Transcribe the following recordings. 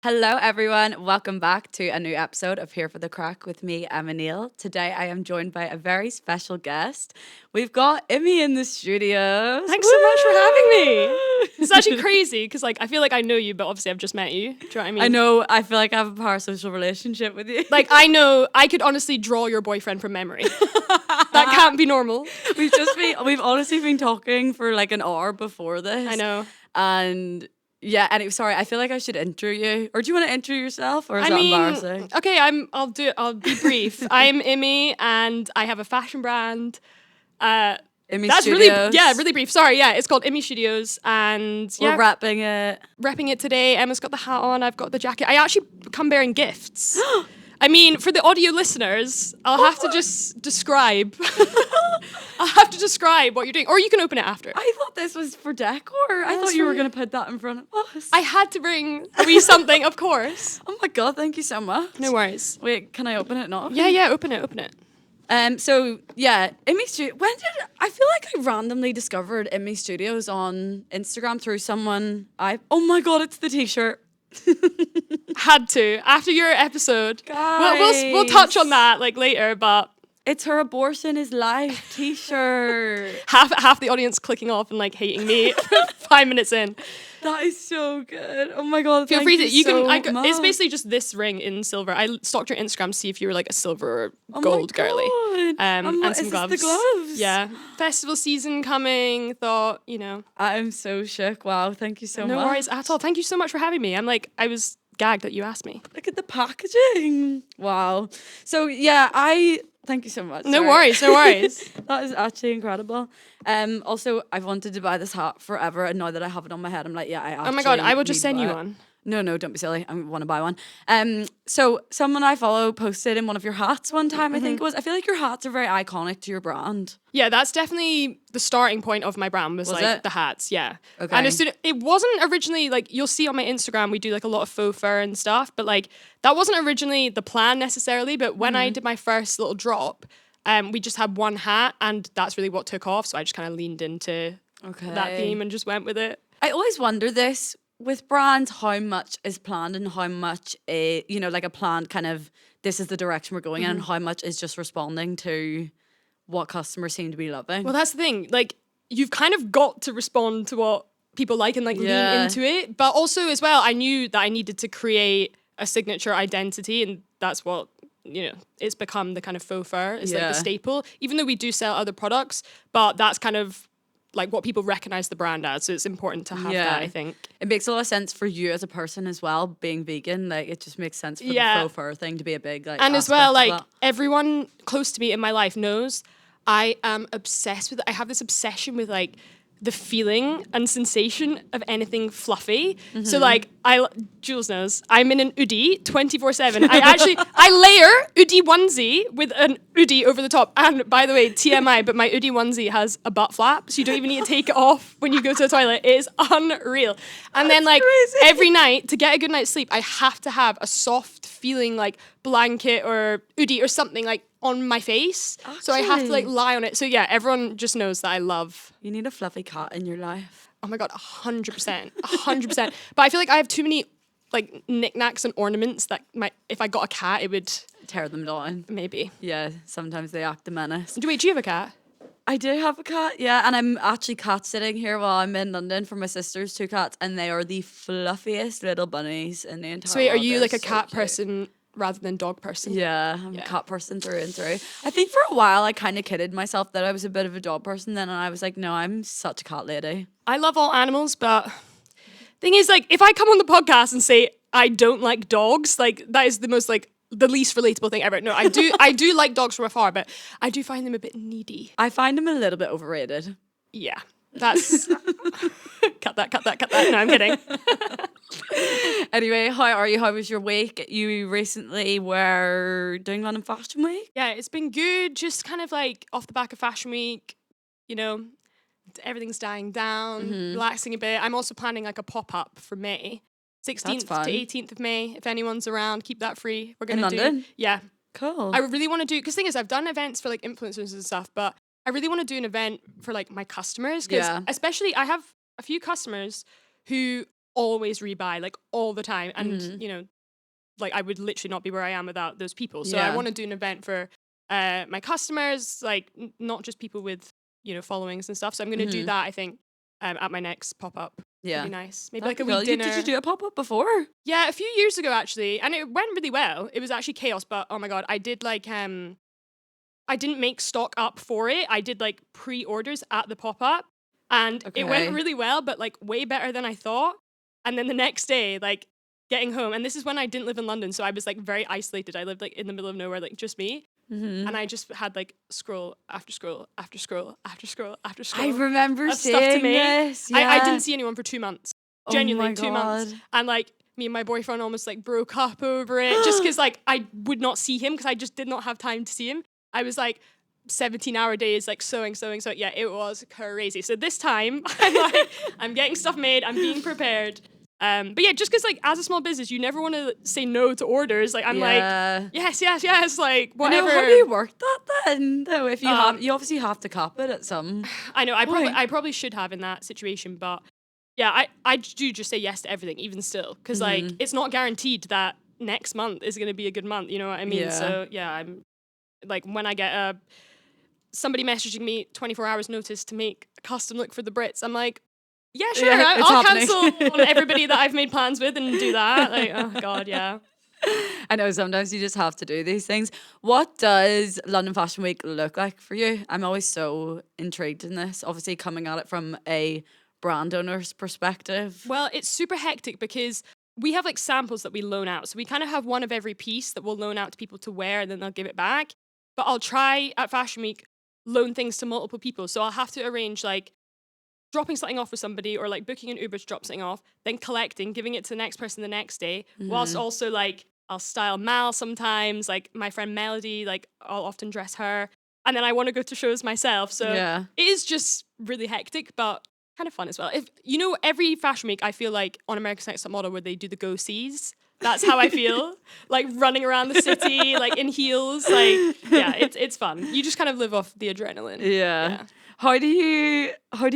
Hello, everyone. Welcome back to a new episode of Here for the Craic with me, Emma Neal. Today, I am joined by a very special guest. We've got Imi in the studios. Thanks so much for having me. It's actually crazy because, I feel like I know you, but obviously I've just met you. Do you know what I mean? I know. I feel like I have a parasocial relationship with you. I know. I could honestly draw your boyfriend from memory. That can't be normal. We've honestly been talking for like an hour before this. I know. And yeah, sorry, I feel like I should intro you. Or do you want to intro yourself, or is that embarrassing? Okay, I'll do it. I'll be brief. I'm Imi, and I have a fashion brand. Imi That's Studios. really brief. Sorry, yeah, it's called Emmy Studios, and We're wrapping it. repping it today. Emma's got the hat on. I've got the jacket. I actually come bearing gifts. I mean, for the audio listeners, I'll have to just describe. I'll have to describe what you're doing, or you can open it after. I thought this was for decor. I thought you were going to put that in front of us. I had to bring a wee something, of course. Oh my god, thank you so much. No worries. Wait, can I open it now? Yeah, open it. So yeah, Imi Studios. I feel like I randomly discovered Imi Studios on Instagram through someone oh my god, it's the t-shirt. Had to. After your episode. Guys. We'll touch on that later, but It's her abortion is life t-shirt. half the audience clicking off and hating me 5 minutes in. That is so good. Oh my god, Feel free to much. it's basically just this ring in silver. I stalked your Instagram to see if you were a silver or gold girly. And some is gloves. this the gloves? Yeah. Festival season coming, thought, I'm so shook. Wow, thank you so much. No worries at all. Thank you so much for having me. I was gagged that you asked me. Look at the packaging. Wow. So yeah, thank you so much. No Sorry. worries. That is actually incredible. Also, I've wanted to buy this hat forever, and now that I have it on my head, I'm like, yeah, I actually Oh my god, I will just need to send buy you it. one. No, don't be silly. I want to buy one. So someone I follow posted in one of your hats one time, I think it was. I feel like your hats are very iconic to your brand. Yeah, that's definitely the starting point of my brand was it? the hats, yeah. Okay. And it wasn't originally you'll see on my Instagram we do a lot of faux fur and stuff, but that wasn't originally the plan necessarily, but when I did my first little drop, we just had one hat and that's really what took off, so I just kind of leaned into that theme and just went with it. I always wonder this with brands, how much is planned and how much a planned kind of this is the direction we're going in, and how much is just responding to what customers seem to be loving. Well, that's the thing. You've kind of got to respond to what people like and lean into it. But also as well, I knew that I needed to create a signature identity, and that's what it's become the kind of faux fur. It's the staple. Even though we do sell other products, but that's kind of what people recognize the brand as, so it's important to have that, I think. It makes a lot of sense for you as a person as well, being vegan. It just makes sense for the faux fur thing to be a big and as well, everyone close to me in my life knows I am obsessed with I have this obsession with the feeling and sensation of anything fluffy. So Jules knows, I'm in an hoodie 24/7. I layer hoodie onesie with an hoodie over the top. And by the way, TMI, but my hoodie onesie has a butt flap, so you don't even need to take it off when you go to the toilet. It is unreal. And then crazy. every night, to get a good night's sleep, I have to have a soft feeling blanket or hoodie or something on my face. Actually. So I have to lie on it. So yeah, everyone just knows that I love. You need a fluffy cat in your life. Oh my god, 100%, 100%. But I feel like I have too many knickknacks and ornaments that if I got a cat, it would tear them down. Maybe. Yeah, sometimes they act a menace. Do you have a cat? I do have a cat, yeah, and I'm actually cat sitting here while I'm in London for my sister's 2 cats, and they are the fluffiest little bunnies in the entire So wait, are world. you They're a so cat cute. person rather than dog person? Yeah, I'm a cat person through and through. I think for a while I kind of kidded myself that I was a bit of a dog person then, and I was like, no, I'm such a cat lady. I love all animals, but thing is, if I come on the podcast and say I don't like dogs, that is the most the least relatable thing ever. No, I do like dogs from afar, but I do find them a bit needy. I find them a little bit overrated. Yeah, that's cut that. No, I'm kidding. Anyway, how are you? How was your week? You recently were doing London Fashion Week? Yeah, it's been good. Just kind of off the back of Fashion Week, everything's dying down, relaxing a bit. I'm also planning a pop-up for May. 16th to 18th of May, if anyone's around, keep that free. We're going to do... London? Yeah. Cool. I really want to do... Because the thing is, I've done events for influencers and stuff, but I really want to do an event for my customers. Because especially, I have a few customers who always rebuy, like all the time. And, you know, like I would literally not be where I am without those people. So I want to do an event for my customers, like not just people with, you know, followings and stuff. So I'm going to do that, I think, at my next pop-up. Yeah. It'd be nice. Maybe That'd like a be wee cool. dinner. Did you do a pop-up before? Yeah, a few years ago actually. And it went really well. It was actually chaos, but oh my God, I did like, I didn't make stock up for it. I did like pre-orders at the pop-up and it went really well, but like way better than I thought. And then the next day, like getting home, and this is when I didn't live in London, so I was like very isolated. I lived like in the middle of nowhere, like just me. And I just had like scroll after scroll after scroll after scroll after scroll. I remember seeing stuff to make this. Yeah. I didn't see anyone for 2 months. Genuinely, oh 2 months. And like me and my boyfriend almost like broke up over it just because like I would not see him because I just did not have time to see him. I was like 17-hour days, like sewing. Yeah, it was crazy. So this time I'm getting stuff made. I'm being prepared. But yeah, just because like as a small business, you never want to say no to orders. Like I'm like, yes, like whatever. How do you work that then? Though if you you obviously have to cap it at some. I know. I probably should have in that situation, but yeah, I do just say yes to everything, even still, because like it's not guaranteed that next month is going to be a good month. You know what I mean? Yeah. So yeah, I'm like when I get somebody messaging me 24 hours notice to make a custom look for the Brits, I'm like, yeah, sure, Yeah, I'll cancel on everybody that I've made plans with and do that. Like, oh God, yeah. I know sometimes you just have to do these things. What does London Fashion Week look like for you? I'm always so intrigued in this, obviously coming at it from a brand owner's perspective. Well, it's super hectic because we have like samples that we loan out. So we kind of have one of every piece that we'll loan out to people to wear and then they'll give it back. But I'll try at Fashion Week loan things to multiple people. So I'll have to arrange like dropping something off with somebody or like booking an Uber to drop something off, then collecting, giving it to the next person the next day, whilst also like I'll style Mal sometimes, like my friend Melody, like I'll often dress her. And then I want to go to shows myself. So it is just really hectic, but kind of fun as well. If you know, every Fashion Week, I feel like on America's Next Top Model where they do the go-sees. That's how I feel, like running around the city, like in heels. Like, yeah, it's fun. You just kind of live off the adrenaline. Yeah. How do you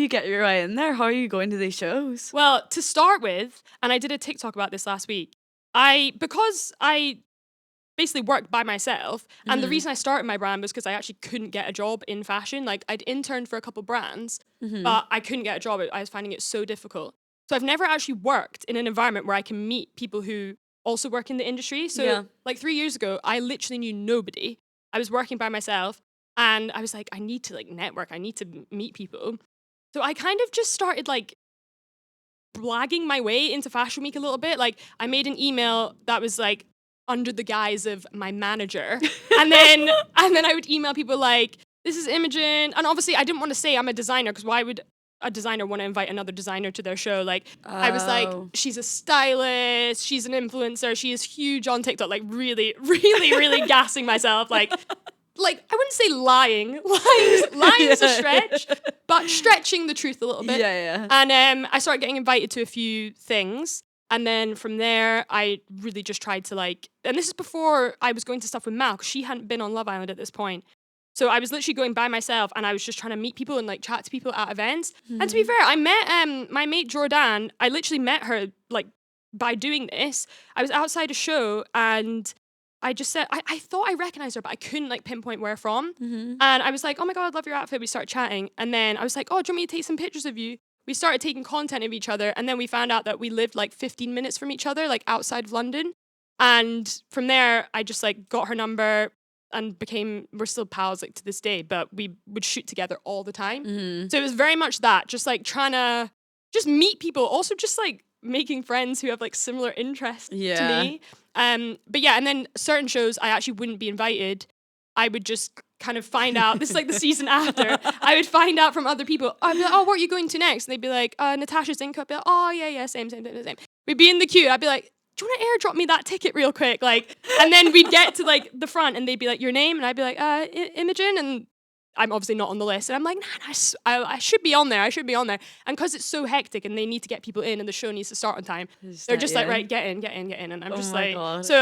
get your way in there? How are you going to these shows? Well, to start with, and I did a TikTok about this last week, because I basically worked by myself, and the reason I started my brand was because I actually couldn't get a job in fashion. Like I'd interned for a couple brands, but I couldn't get a job. I was finding it so difficult. So I've never actually worked in an environment where I can meet people who also work in the industry. So like 3 years ago, I literally knew nobody. I was working by myself and I was like, I need to like network. I need to meet people. So I kind of just started like blagging my way into Fashion Week a little bit. Like I made an email that was like under the guise of my manager. and then I would email people like, this is Imogen. And obviously I didn't want to say I'm a designer because why would a designer want to invite another designer to their show? Like I was like, she's a stylist, she's an influencer, she is huge on TikTok, like really, really, really gassing myself. Like I wouldn't say lying. Lying is a stretch, but stretching the truth a little bit. Yeah. And I started getting invited to a few things. And then from there, I really just tried to like, and this is before I was going to stuff with Mal, because she hadn't been on Love Island at this point. So I was literally going by myself and I was just trying to meet people and like chat to people at events. And to be fair, I met my mate Jordan. I literally met her like by doing this. I was outside a show and I just said, I thought I recognized her, but I couldn't like pinpoint where from. And I was like, oh my God, I love your outfit. We started chatting. And then I was like, oh, do you want me to take some pictures of you? We started taking content of each other. And then we found out that we lived like 15 minutes from each other, like outside of London. And from there, I just like got her number and we're still pals like to this day, but we would shoot together all the time. So it was very much that, just like trying to just meet people, also just like making friends who have like similar interests to me. But yeah, and then certain shows I actually wouldn't be invited. I would just kind of find out, this is like the season after, I would find out from other people. I'd be like, oh, what are you going to next? And they'd be like, Natasha's Inc. I'd be like, oh yeah, same. We'd be in the queue. I'd be like, do you want to airdrop me that ticket real quick? Like, and then we'd get to like the front and they'd be like, your name? And I'd be like, Imogen. And I'm obviously not on the list. And I'm like, nah, I should be on there. I should be on there. And because it's so hectic and they need to get people in and the show needs to start on time, they're just like, right, get in. And I'm just like, God. so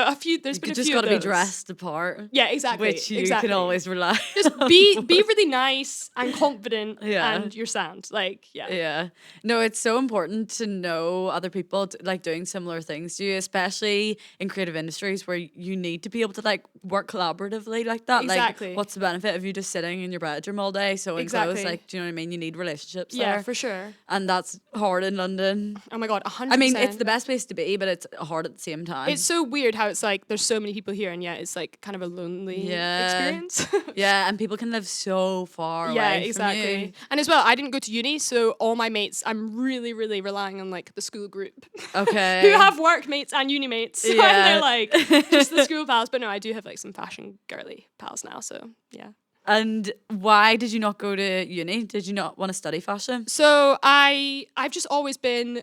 there's been a few just got to of be those. dressed apart. Yeah, exactly. Which you can always rely Just be really nice and confident and you're sound. Like, Yeah. No, it's so important to know other people like doing similar things to you, especially in creative industries where you need to be able to like work collaboratively like that. Exactly. Like, what's the benefit of you just sitting in your bedroom all day sewing clothes? Like, do you know what I mean? You need relationships there. Yeah, for sure. And that's hard in London. Oh my God, 100%. I mean, it's the best place to be, but it's hard at the same time. It's so weird how it's like there's so many people here and yet it's like kind of a lonely experience. Yeah, and people can live so far away from you. And as well, I didn't go to uni, so all my mates, I'm really, really relying on like the school group. Okay. Who have work mates and uni mates. And they're like just the school pals. But no, I do have like some fashion girly pals now, so yeah. And why did you not go to uni? Did you not want to study fashion? So I've just always been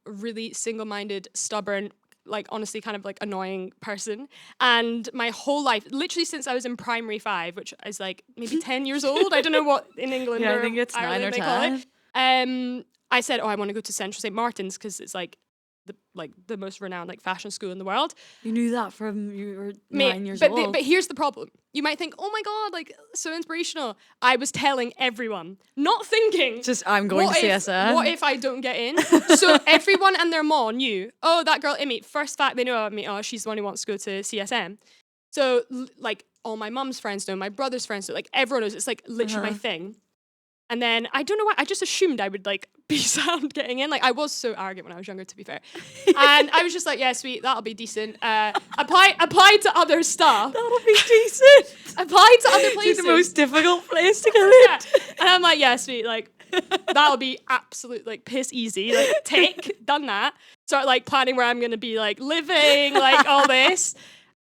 a really single-minded, stubborn, like honestly kind of like annoying person. And my whole life, literally since I was in primary 5, which is like maybe 10 years old. I don't know what in England I or think it's Ireland 9 or they 10. call it. I said, I want to go to Central St. Martin's because it's like the most renowned like fashion school in the world. You knew that from you were 9 years old. But here's the problem. You might think, oh my God, like so inspirational. I was telling everyone, not thinking. Just I'm going to CSM. What if I don't get in? So everyone and their mom knew, oh, that girl Imi, first fact they know about me, oh, she's the one who wants to go to CSM. So like all my mum's friends know, my brother's friends know, like everyone knows. It's like literally my thing. And then I don't know why, I just assumed I would like be sound getting in. Like I was so arrogant when I was younger, to be fair. And I was just like, yeah, sweet, that'll be decent. Apply to other stuff. That'll be decent. Apply to other places. It's the most difficult place to get in. Yeah. And I'm like, yeah, sweet, like that'll be absolute like piss easy. Like done that. Start like planning where I'm gonna be like living, like all this.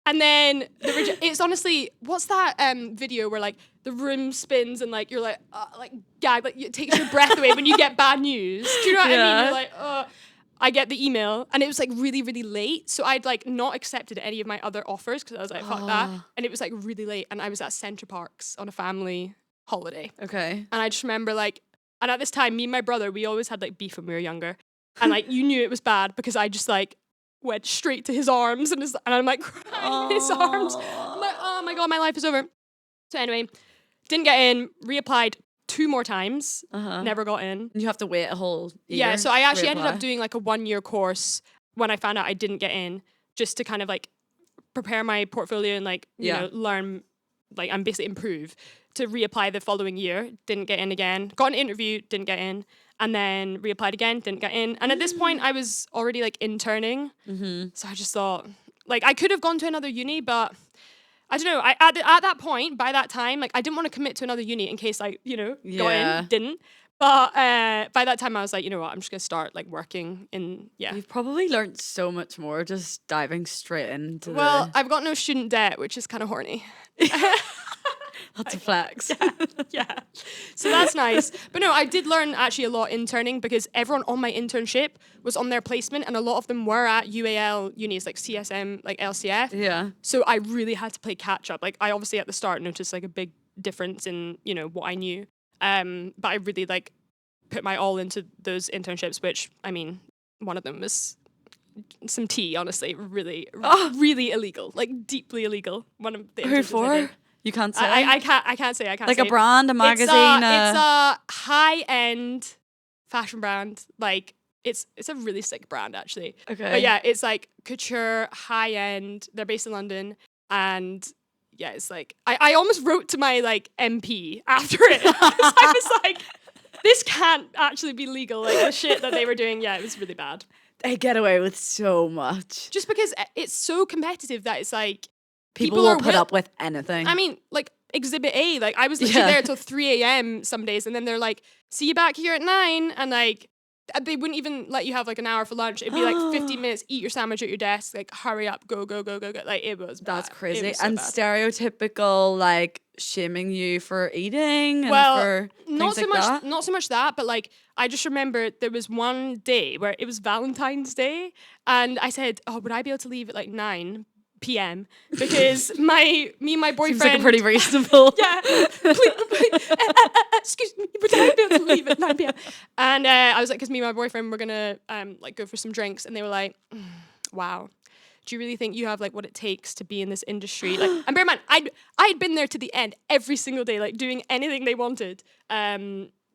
And then it's honestly, what's that video where like the room spins and like you're like gag, like it takes your breath away when you get bad news. Do you know what I mean? You're like, I get the email and it was like really, really late. So I'd like not accepted any of my other offers because I was like, fuck that. And it was like really late and I was at Central Parks on a family holiday. Okay. And I just remember like, and at this time, me and my brother, we always had like beef when we were younger. And like you knew it was bad because I just like went straight to his arms and I'm like crying in his arms. I'm like, oh my God, my life is over. So anyway, didn't get in, reapplied 2 more times, never got in. You have to wait a whole year. Yeah, so I actually ended up doing like a 1-year course when I found out I didn't get in, just to kind of like prepare my portfolio and like, you know, learn, like and basically improve, to reapply the following year. Didn't get in again. Got an interview, didn't get in. And then reapplied again, didn't get in. And at this point, I was already like interning. So I just thought, like, I could have gone to another uni, but I don't know. At that point, by that time, like, I didn't want to commit to another uni in case I, you know, got in, didn't. But by that time, I was like, you know what, I'm just going to start like working in, You've probably learned so much more just diving straight into Well, I've got no student debt, which is kind of horny. That's a flex. Yeah. So that's nice. But no, I did learn actually a lot interning because everyone on my internship was on their placement and a lot of them were at UAL unis like CSM, like LCF. Yeah. So I really had to play catch up. Like I obviously at the start noticed like a big difference in, you know, what I knew. But I really like put my all into those internships, which I mean, one of them was some tea, honestly, really illegal, like deeply illegal. One of the Who internships for? I did. You can't say. I can't say. Like a brand, a magazine. It's a high-end fashion brand. Like it's a really sick brand actually. Okay. But yeah, it's like couture, high-end. They're based in London, and yeah, it's like I almost wrote to my like MP after it. I was like, this can't actually be legal. Like the shit that they were doing. Yeah, it was really bad. They get away with so much. Just because it's so competitive that it's like. People will put up with anything. I mean, like Exhibit A, like I was literally there till 3 a.m. some days, and then they're like, "See you back here at 9," and like they wouldn't even let you have like an hour for lunch. It'd be like 15 minutes, eat your sandwich at your desk, like hurry up, go. Like it was bad. That's crazy. Was so and bad. Stereotypical like shaming you for eating. Well, and for not so like much, that. not so much that, but like I just remember there was one day where it was Valentine's Day, and I said, "Oh, would I be able to leave at like 9?" PM because me and my boyfriend. Seems like a pretty reasonable. Yeah. Excuse me, would I be able to leave at 9 p.m.? And I was like, because me and my boyfriend were gonna like go for some drinks, and they were like, wow. Do you really think you have like what it takes to be in this industry? Like, and bear in mind, I'd been there to the end every single day, like doing anything they wanted. But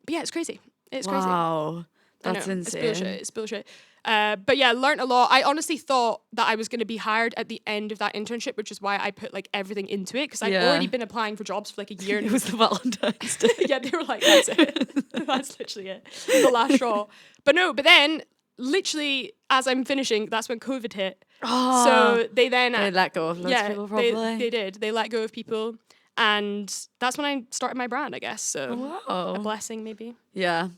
yeah, it's crazy. It's crazy. Wow, that's insane. It's bullshit. But yeah, learned a lot. I honestly thought that I was going to be hired at the end of that internship, which is why I put like everything into it, because I'd already been applying for jobs for like a year. It was the Valentine's Day. Yeah, they were like, that's it. That's literally it. The last straw. But then literally as I'm finishing, that's when COVID hit. Oh, so they then let go of loads of people probably. They did. They let go of people. And that's when I started my brand, I guess. So a blessing maybe. Yeah.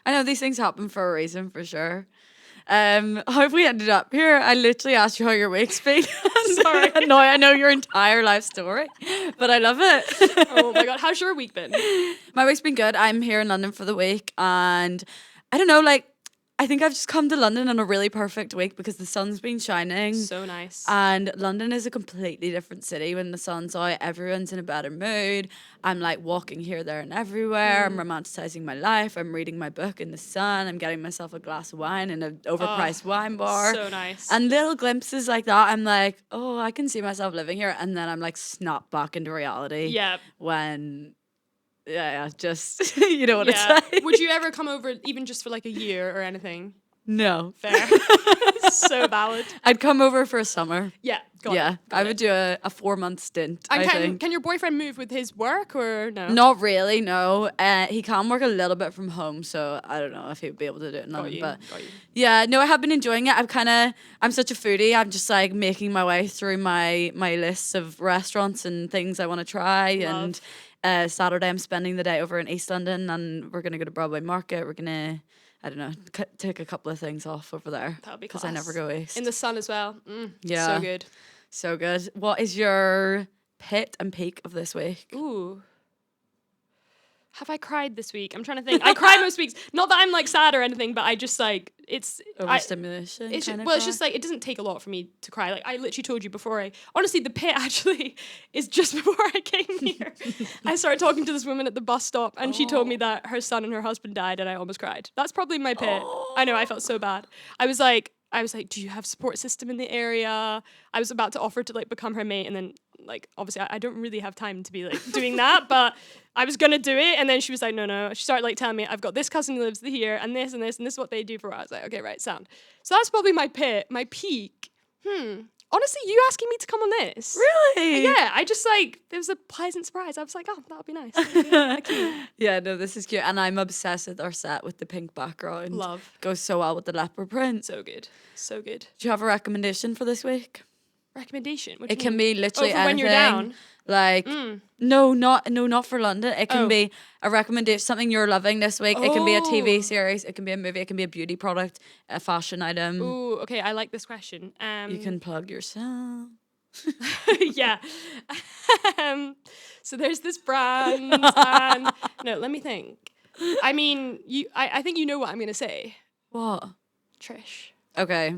I know these things happen for a reason, for sure. How have we ended up here? I literally asked you how your week's been. Sorry. No, I know your entire life story, but I love it. Oh my God. How's your week been? My week's been good. I'm here in London for the week, and I don't know, like, I think I've just come to London on a really perfect week because the sun's been shining. So nice. And London is a completely different city when the sun's out. Everyone's in a better mood. I'm like walking here, there, and everywhere. I'm romanticizing my life. I'm reading my book in the sun. I'm getting myself a glass of wine in an overpriced wine bar. So nice. And little glimpses like that, I'm like, oh, I can see myself living here. And then I'm like snapped back into reality. Yeah. When... Yeah, just, you know what it's like. Would you ever come over even just for like a year or anything? No. Fair. So valid. I'd come over for a summer. Yeah. I would do a 4-month stint, and I think. Can your boyfriend move with his work or no? Not really, no. He can work a little bit from home, so I don't know if he would be able to do it in London. But yeah, no, I have been enjoying it. I'm such a foodie. I'm just like making my way through my lists of restaurants and things I want to try. Love. And Saturday I'm spending the day over in East London, and we're going to go to Broadway Market. We're going to, I don't know, take a couple of things off over there. That would be because class. I never go east. In the sun as well. Yeah. So good. So good. What is your pit and peak of this week? Ooh. Have I cried this week? I'm trying to think. I cry most weeks. Not that I'm like sad or anything, but I just like it's overstimulation. It's just like it doesn't take a lot for me to cry. Like I literally told you before. Honestly, the pit actually is just before I came here. I started talking to this woman at the bus stop, and she told me that her son and her husband died, and I almost cried. That's probably my pit. I know. I felt so bad. I was like, do you have support system in the area? I was about to offer to like become her mate, and then like obviously I don't really have time to be like doing that, but I was gonna do it, and then she was like, no. She started like telling me I've got this cousin who lives here, and this and this, and this is what they do for us. I was like, okay, right, sound. So that's probably my pit, my peak. Honestly, you asking me to come on this? Really? Yeah, I just like it was a pleasant surprise. I was like, oh, that'll be nice. Yeah, no, this is cute, and I'm obsessed with our set with the pink background. Love. Goes so well with the leopard print. So good, so good. Do you have a recommendation for this week? Recommendation? It can be literally anything. When you're down. Like no, not for London. It can be a recommendation, something you're loving this week. It can be a TV series. It can be a movie. It can be a beauty product, a fashion item. Ooh, okay, I like this question. You can plug yourself. Yeah. So there's this brand. And, no, let me think. I mean, I think you know what I'm gonna say. What? Trish. Okay.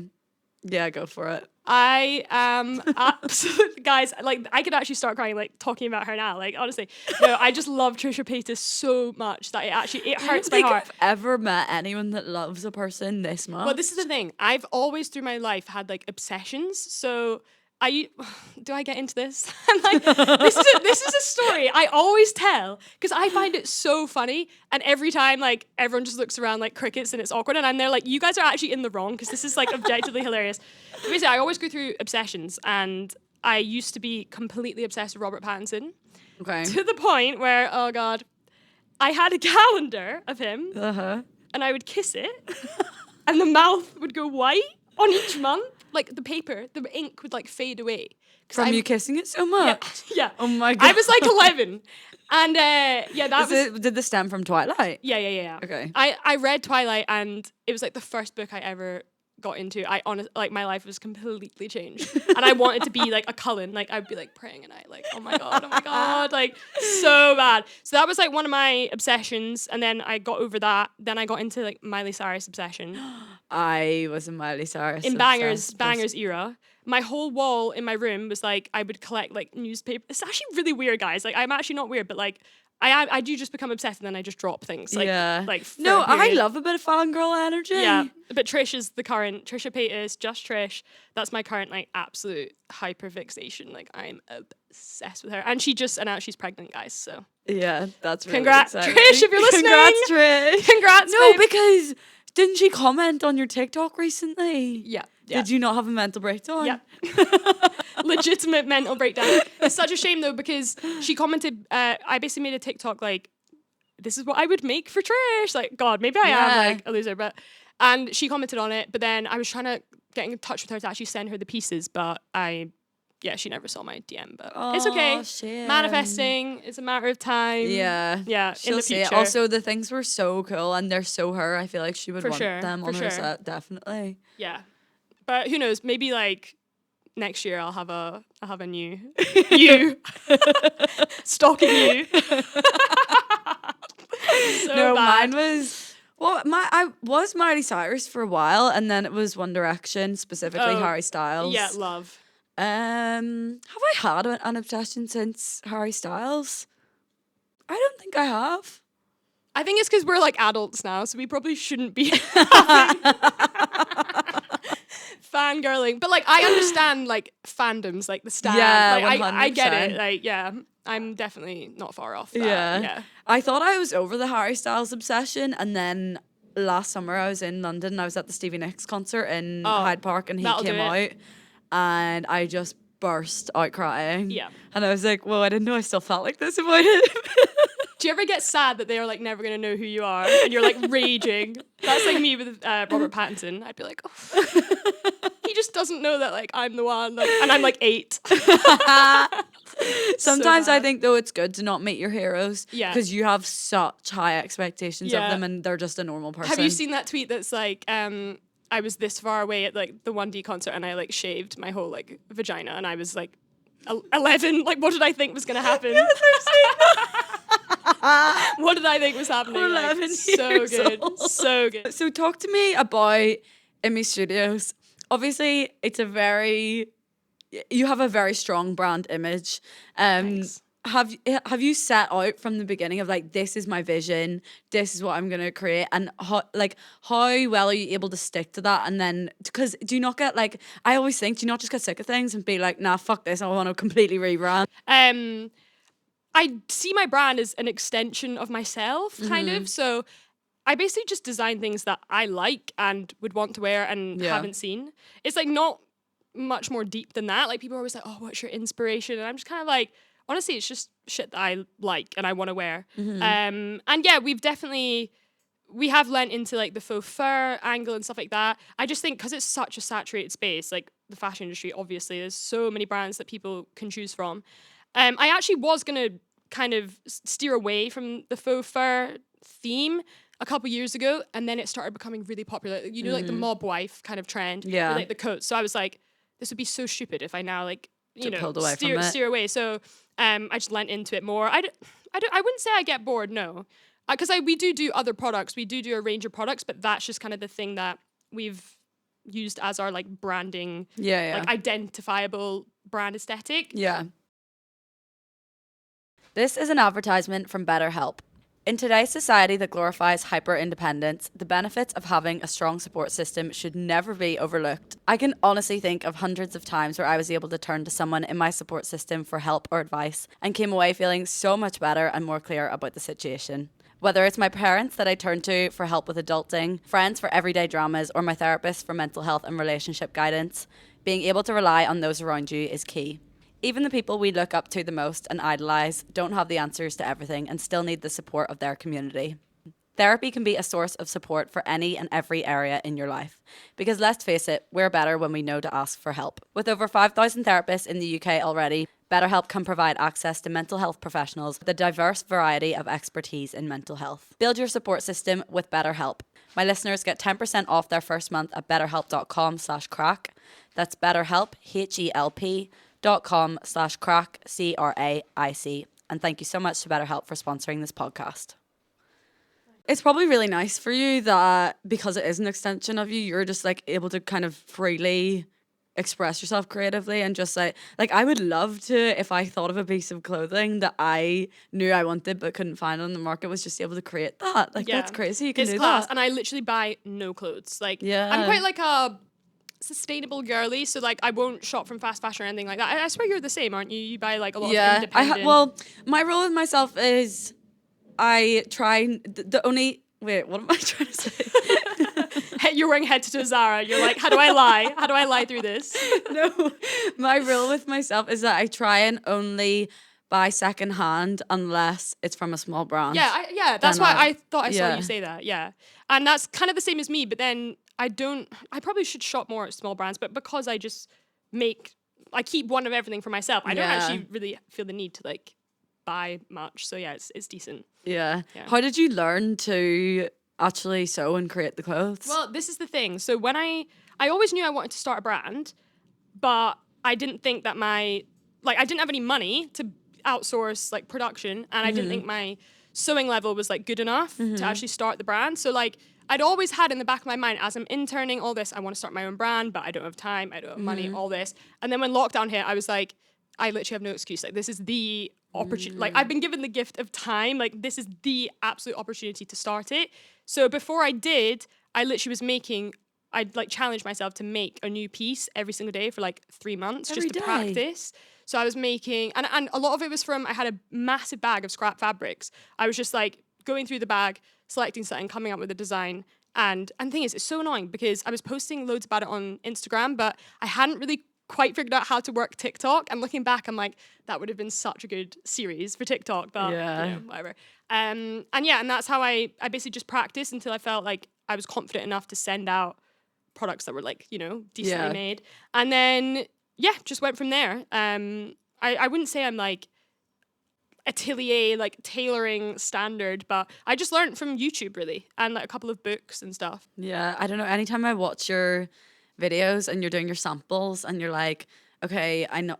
Yeah, go for it. I am absolutely, guys, like I could actually start crying like talking about her now. Like honestly, no, I just love Trisha Paytas so much that it hurts my heart. I've ever met anyone that loves a person this much. Well, this is the thing. I've always through my life had like obsessions. So do I get into this? I'm like, this is a story I always tell because I find it so funny. And every time, like, everyone just looks around like crickets and it's awkward. And I'm there like, you guys are actually in the wrong because this is like objectively hilarious. But basically, I always go through obsessions. And I used to be completely obsessed with Robert Pattinson. Okay. To the point where, oh God, I had a calendar of him. And I would kiss it. And the mouth would go white on each month. Like the paper, the ink would like fade away. From you kissing it so much? Yeah. Oh my God. I was like 11. And did this stem from Twilight? Yeah. Okay. I read Twilight and it was like the first book I ever got into, I honestly, like, my life was completely changed. And I wanted to be like a Cullen. Like, I'd be like praying at night, like, oh my God, like, so bad. So that was like one of my obsessions. And then I got over that. Then I got into like Miley Cyrus obsession. I was a Miley Cyrus In obsessed bangers era. My whole wall in my room was like, I would collect like newspapers. It's actually really weird, guys. Like, I'm actually not weird, but like, I do just become obsessed and then I just drop things. Like, like no, I period. love a bit of fangirl energy. Yeah, but Trish is the current, Trisha Paytas, just Trish. That's my current like absolute hyper fixation. Like, I'm obsessed with her. And she just announced she's pregnant, guys, so. Yeah, that's really Congrats, exciting. Trish, if you're listening. Congrats, Trish. Congrats, No, babe. because didn't she comment on your TikTok recently? Yeah. Did you not have a mental breakdown? Yeah. Legitimate mental breakdown. It's such a shame though, because she commented, I basically made a TikTok like, this is what I would make for Trish. Like, God, maybe I am like a loser, and she commented on it, but then I was trying to get in touch with her to actually send her the pieces, but she never saw my DM, but it's okay. Shit. Manifesting, it's a matter of time. Yeah. Yeah, She'll in the see future. it. Also, the things were so cool and they're so her. I feel like she would For want sure, them for on her sure. set, definitely. Yeah. But who knows, maybe like next year I'll have a new you stalking you. So No, bad. mine was I was Miley Cyrus for a while, and then it was One Direction, specifically Oh, Harry Styles. Yeah, love. Have I had an obsession since Harry Styles? I don't think I have. I think it's because we're like adults now, so we probably shouldn't be fangirling. But like, I understand like fandoms, like the stan. Yeah, like, I get 100%. it. Like, yeah, I'm definitely not far off that. Yeah. Yeah. I thought I was over the Harry Styles obsession, and then last summer I was in London and I was at the Stevie Nicks concert in Hyde Park, and he that'll came do out it. and I just burst out crying. Yeah. And I was like, well, I didn't know I still felt like this about him. Do you ever get sad that they are like never gonna know who you are and you're like raging? That's like me with Robert Pattinson. I'd be like, oh, he just doesn't know that like I'm the one, like, and I'm like 8. Sometimes I bad. think though it's good to not meet your heroes, Yeah. because you have such high expectations of Yeah. them and they're just a normal person. Have you seen that tweet that's like, I was this far away at like the 1D concert and I like shaved my whole like vagina and I was like 11. Like, what did I think was gonna happen? What did I think was happening? 11 Like, so years good, old. so good. So talk to me about Imi Studios. Obviously, you have a very strong brand image. Thanks. Have you set out from the beginning of like, this is my vision, this is what I'm gonna create, and how well are you able to stick to that? And then, because do you not get like, I always think, do you not just get sick of things and be like, nah, fuck this, I want to completely rebrand? I see my brand as an extension of myself, kind of. So I basically just design things that I like and would want to wear and haven't seen. It's like not much more deep than that. Like, people are always like, oh, what's your inspiration? And I'm just kind of like, honestly, it's just shit that I like and I want to wear. And yeah, we have lent into like the faux fur angle and stuff like that. I just think because it's such a saturated space, like the fashion industry, obviously, there's so many brands that people can choose from. I actually was going to kind of steer away from the faux fur theme a couple years ago, and then it started becoming really popular. You know, like the mob wife kind of trend, with, like the coats. So I was like, this would be so stupid if I now like, you know, pulled away from it. steer away. So I just lent into it more. I wouldn't say I get bored, no, because we do other products. We do a range of products, but that's just kind of the thing that we've used as our like branding, like identifiable brand aesthetic. Yeah. This is an advertisement from BetterHelp. In today's society that glorifies hyper-independence, the benefits of having a strong support system should never be overlooked. I can honestly think of hundreds of times where I was able to turn to someone in my support system for help or advice and came away feeling so much better and more clear about the situation. Whether it's my parents that I turn to for help with adulting, friends for everyday dramas, or my therapist for mental health and relationship guidance, being able to rely on those around you is key. Even the people we look up to the most and idolize don't have the answers to everything and still need the support of their community. Therapy can be a source of support for any and every area in your life. Because let's face it, we're better when we know to ask for help. With over 5,000 therapists in the UK already, BetterHelp can provide access to mental health professionals with a diverse variety of expertise in mental health. Build your support system with BetterHelp. My listeners get 10% off their first month at betterhelp.com/craic. That's BetterHelp, HELP.com/craic, CRAIC. And thank you so much to BetterHelp for sponsoring this podcast. It's probably really nice for you that because it is an extension of you, you're just like able to kind of freely express yourself creatively and just like I would love to, if I thought of a piece of clothing that I knew I wanted but couldn't find on the market, was just able to create that. Like that's crazy. You can it's do class. that. And I literally buy no clothes. Like Yeah. I'm quite like a sustainable girly, so like I won't shop from fast fashion or anything like that. I swear you're the same, aren't you? You buy like a lot of independent. Well, my role with myself is I try the only wait, what am I trying to say? You're wearing head to toe Zara. You're like, how do I lie? How do I lie through this? No, my rule with myself is that I try and only buy secondhand unless it's from a small brand. Yeah, that's why I thought I saw yeah. you say that. Yeah, and that's kind of the same as me. But then I probably should shop more at small brands, but because I keep one of everything for myself. I don't actually really feel the need to like buy much. So yeah, it's decent. Yeah. How did you learn to actually sew and create the clothes? Well, this is the thing. So when I always knew I wanted to start a brand, but I didn't think that I didn't have any money to outsource like production, and I didn't think my sewing level was like good enough to actually start the brand. So like I'd always had in the back of my mind, as I'm interning all this, I want to start my own brand, but I don't have time, I don't have money, all this. And then when lockdown hit, I was like, I literally have no excuse. Like this is the opportunity. Like I've been given the gift of time. Like this is the absolute opportunity to start it. So before I did, I literally was I'd like challenged myself to make a new piece every single day for like 3 months just to practice. So I was making, and a lot of it was I had a massive bag of scrap fabrics. I was just like going through the bag, selecting something, coming up with a design. And the thing is, it's so annoying because I was posting loads about it on Instagram, but I hadn't really quite figured out how to work TikTok. And looking back, I'm like, that would have been such a good series for TikTok, but whatever. And that's how I basically just practiced until I felt like I was confident enough to send out products that were like, decently made. And then, just went from there. I wouldn't say I'm like atelier, like tailoring standard, but I just learned from YouTube really, and like a couple of books and stuff. Yeah, I don't know. Anytime I watch your videos and you're doing your samples and you're like, okay, I know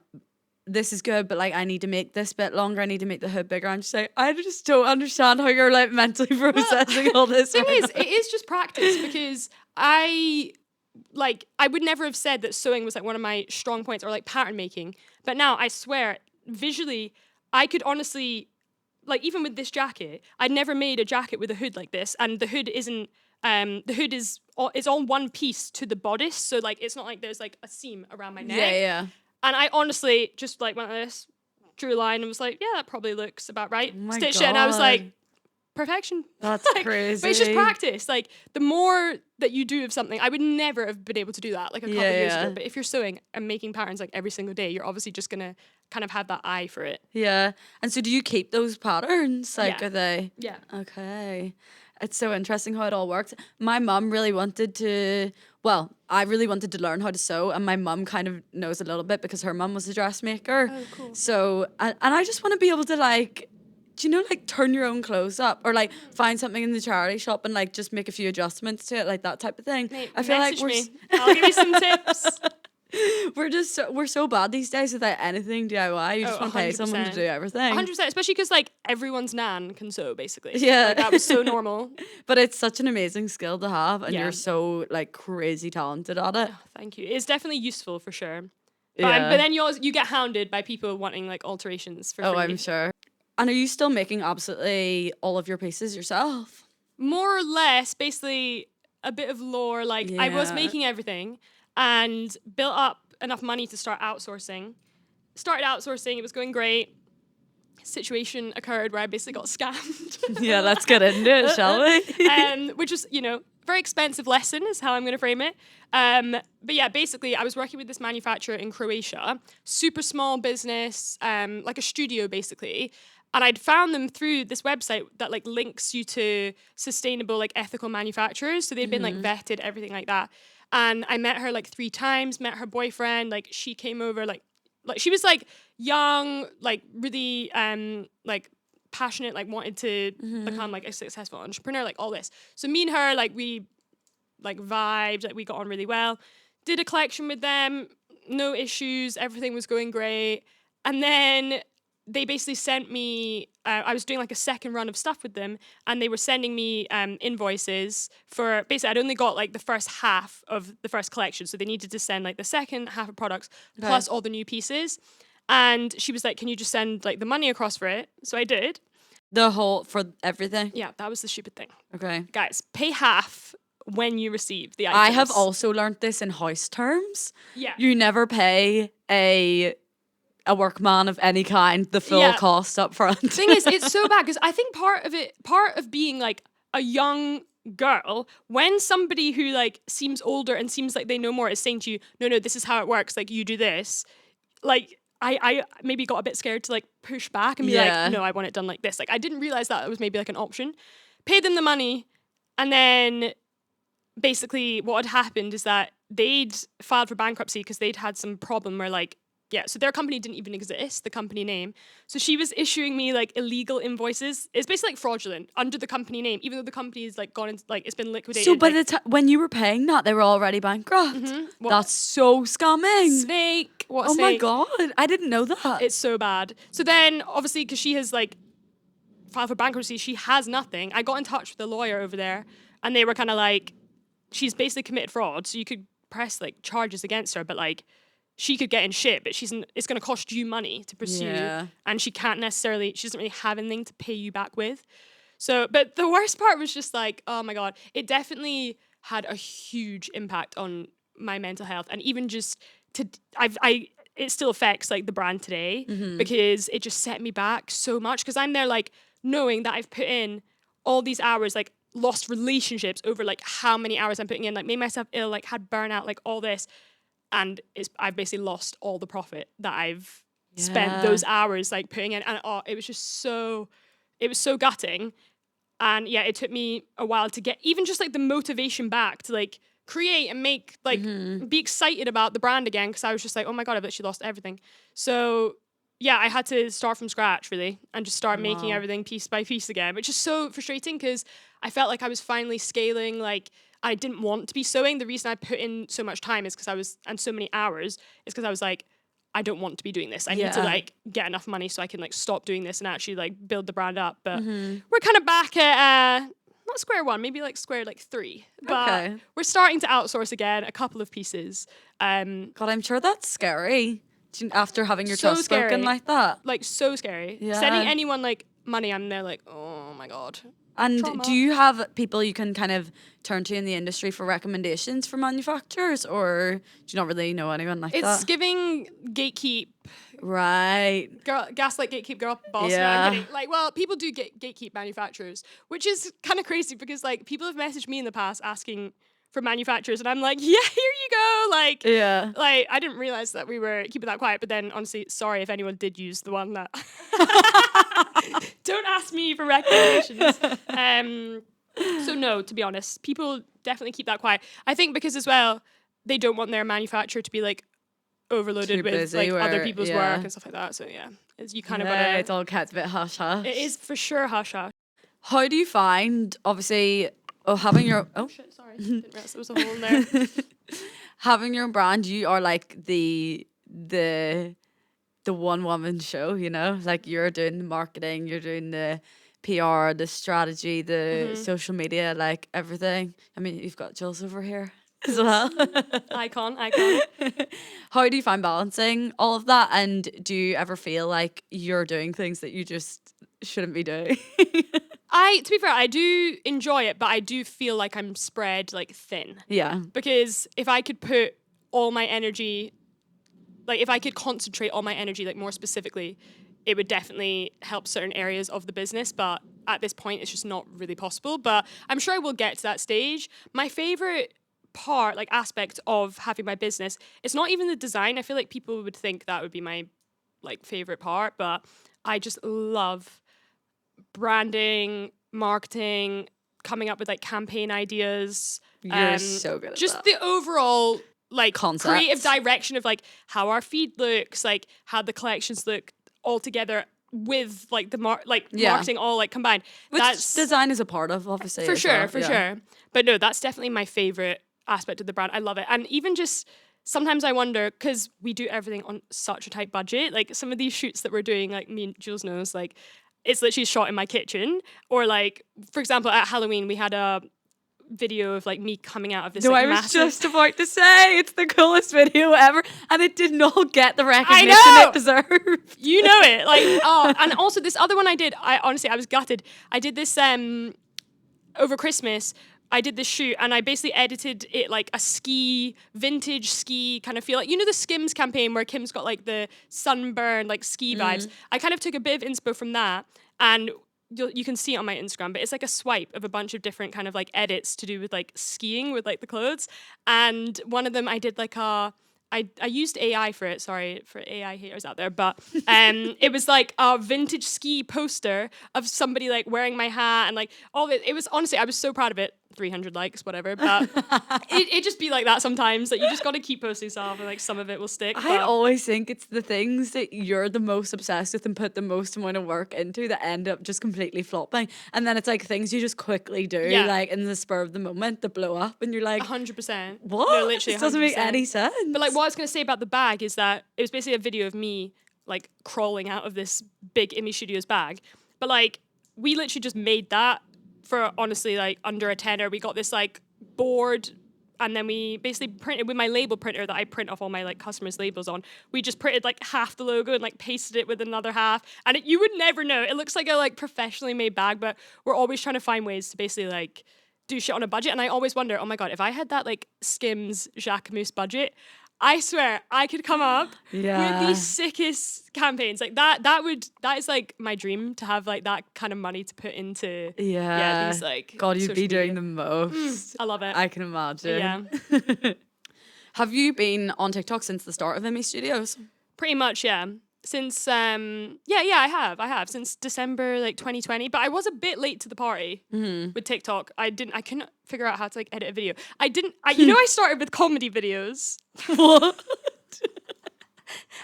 this is good, but like I need to make this bit longer, I need to make the hood bigger. I'm just like, I just don't understand how you're like mentally processing all this. It is just practice, because I would never have said that sewing was like one of my strong points, or like pattern making. But now I swear, visually, I could honestly, like even with this jacket, I'd never made a jacket with a hood like this, and the hood isn't. The hood is on one piece to the bodice, so like it's not like there's like a seam around my neck. Yeah. And I honestly just like went like this, drew a line, and was like, yeah, that probably looks about right. Stitched it, and I was like, perfection. That's crazy. But it's just practice. Like the more that you do of something, I would never have been able to do that like a couple of years ago. But if you're sewing and making patterns like every single day, you're obviously just gonna kind of have that eye for it. Yeah. And so do you keep those patterns? Like are they? Yeah. Okay. It's so interesting how it all works. My mum really wanted to, I really wanted to learn how to sew, and my mum kind of knows a little bit because her mum was a dressmaker. Oh, cool. So, and I just want to be able to like, do you know, like turn your own clothes up, or like find something in the charity shop and like just make a few adjustments to it, like that type of thing. Mate, I feel like I'll give you some tips. we're so bad these days without anything DIY. You just want to pay someone to do everything. 100%, especially because like everyone's nan can sew basically. Yeah. Like, that was so normal. But it's such an amazing skill to have, and you're so like crazy talented at it. Oh, thank you. It's definitely useful for sure. But then you get hounded by people wanting like alterations for free. Oh, I'm sure. And are you still making absolutely all of your pieces yourself? More or less, basically a bit of lore. Like I was making everything and built up enough money to start outsourcing. Started outsourcing, it was going great. Situation occurred where I basically got scammed. Yeah, let's get into it, shall we? Which was, very expensive lesson is how I'm going to frame it. But yeah, basically I was working with this manufacturer in Croatia, super small business, like a studio basically. And I'd found them through this website that like links you to sustainable, like ethical manufacturers. So they'd been like vetted, everything like that. And I met her like 3 times, met her boyfriend, like she came over, like she was like young, like really like passionate, like wanted to become like a successful entrepreneur, like all this. So me and her, like we like vibed, like we got on really well. Did a collection with them, no issues, everything was going great. And then they basically sent me, I was doing like a second run of stuff with them, and they were sending me invoices for, basically I'd only got like the first half of the first collection, so they needed to send like the second half of products plus all the new pieces. And she was like, can you just send like the money across for it? So I did. The whole, for everything? Yeah, that was the stupid thing. Okay. Guys, pay half when you receive the items. I have also learned this in house terms. Yeah. You never pay a workman of any kind the full cost up front. Thing is, it's so bad because I think part of being like a young girl, when somebody who like seems older and seems like they know more is saying to you, no, this is how it works, like you do this, like I maybe got a bit scared to like push back and be like, no, I want it done like this. Like I didn't realize that it was maybe like an option. Paid them the money, and then basically what had happened is that they'd filed for bankruptcy because they'd had some problem where like, so their company didn't even exist, the company name. So she was issuing me like illegal invoices. It's basically like fraudulent under the company name, even though the company is like gone into, like it's been liquidated. So by the time when you were paying that, they were already bankrupt. That's so scamming. Snake. What a oh snake. my god, I didn't know that. It's so bad. So then obviously because she has like filed for bankruptcy, she has nothing. I got in touch with the lawyer over there, and they were kind of like, she's basically committed fraud, so you could press like charges against her, but like she could get in shit, but it's going to cost you money to pursue, and she doesn't really have anything to pay you back with. So, but the worst part was just like, oh my god, it definitely had a huge impact on my mental health, and even just it still affects like the brand today because it just set me back so much, because I'm there like knowing that I've put in all these hours, like lost relationships over like how many hours I'm putting in, like made myself ill, like had burnout, like all this. And I've basically lost all the profit that I've spent those hours like putting in. And it was so gutting. And yeah, it took me a while to get even just like the motivation back to like create and make, like be excited about the brand again. Cause I was just like, oh my God, I've literally lost everything. So yeah, I had to start from scratch really and just start making everything piece by piece again, which is so frustrating because I felt like I was finally scaling. Like I didn't want to be sewing. The reason I put in so much time is because and so many hours is because I was like, I don't want to be doing this. I need to like get enough money so I can like stop doing this and actually like build the brand up. But we're kind of back at not square one, maybe like square like 3. But we're starting to outsource again a couple of pieces. God, I'm sure that's scary after having your So trust broken scary. like that. Like so scary. Yeah. Sending anyone like money, I'm there like, oh my God. And Trauma. do you have people you can kind of turn to in the industry for recommendations for manufacturers, or do you not really know anyone like that? It's giving gatekeep. Right. Gaslight, gatekeep, girl boss. Yeah. No, I'm kidding. Like, well, people do gatekeep manufacturers, which is kind of crazy because like people have messaged me in the past asking for manufacturers, and I'm like, yeah, here you go. Like, like I didn't realize that we were keeping that quiet. But then, honestly, sorry if anyone did use the one that. Don't ask me for recommendations. So no, to be honest, people definitely keep that quiet. I think because as well, they don't want their manufacturer to be like overloaded with like other people's work and stuff like that. So yeah, you kind of gotta. It's all kept a bit hush hush. It is for sure hush hush. How do you find, obviously, having your Shit, sorry, didn't realize there was a hole in there. Having your own brand, you are like the one woman show, you know, like you're doing the marketing, you're doing the PR, the strategy, the social media, like everything. I mean, you've got Jules over here as well. Icon. How do you find balancing all of that? And do you ever feel like you're doing things that you just shouldn't be doing? To be fair, I do enjoy it, but I do feel like I'm spread like thin. Yeah. Because if I could put all my energy, like if I could concentrate all my energy, like more specifically, it would definitely help certain areas of the business. But at this point, it's just not really possible. But I'm sure I will get to that stage. My favorite part, like aspect of having my business, it's not even the design. I feel like people would think that would be my like favorite part, but I just love branding, marketing, coming up with like campaign ideas. You're so good at just that. The overall like Concept. creative direction of like how our feed looks, like how the collections look all together with like the Yeah. marketing all like combined. Which That's design is a part of, obviously. for as sure, well. for Yeah. sure. But no, that's definitely my favorite aspect of the brand. I love it. And even just sometimes I wonder, because we do everything on such a tight budget, like some of these shoots that we're doing, like me and Jules knows, like it's literally shot in my kitchen. Or like, for example, at Halloween, we had a video of like me coming out of this No, like I was massive... just about to say it's the coolest video ever, and it did not get the recognition know! it deserved. You know it. Like, oh, and also this other one I did, I was gutted. I did this over Christmas. I did this shoot and I basically edited it like a vintage ski kind of feel. Like, you know the Skims campaign where Kim's got like the sunburn, like ski vibes. I kind of took a bit of inspo from that, and you can see it on my Instagram, but it's like a swipe of a bunch of different kind of like edits to do with like skiing with like the clothes. And one of them I did like I used AI for it, sorry for AI haters out there, but it was like a vintage ski poster of somebody like wearing my hat and like all it was, honestly, I was so proud of it. 300 likes, whatever, but it just be like that sometimes, that you just got to keep posting stuff and like some of it will stick. I always think it's the things that you're the most obsessed with and put the most amount of work into that end up just completely flopping, and then it's like things you just quickly do, like in the spur of the moment, that blow up, and you're like 100%. what? No, literally, this doesn't make 100%. any sense. But like what I was going to say about the bag is that it was basically a video of me like crawling out of this big Imi Studios bag, but like we literally just made that for honestly like under a tenner. We got this like board, and then we basically printed with my label printer that I print off all my like customers' labels on. We just printed like half the logo and like pasted it with another half, and you would never know. It looks like a like professionally made bag, but we're always trying to find ways to basically like do shit on a budget. And I always wonder, oh my god, if I had that like Skims Jacquemus budget, I swear I could come up with the sickest campaigns. Like that is like my dream, to have like that kind of money to put into these like God, you'd social be doing media. the most. I love it. I can imagine. Yeah. Have you been on TikTok since the start of Emmy Studios? Pretty much, yeah. Since I have since December like 2020, but I was a bit late to the party with TikTok. I couldn't figure out how to like edit a video. I started with comedy videos. What?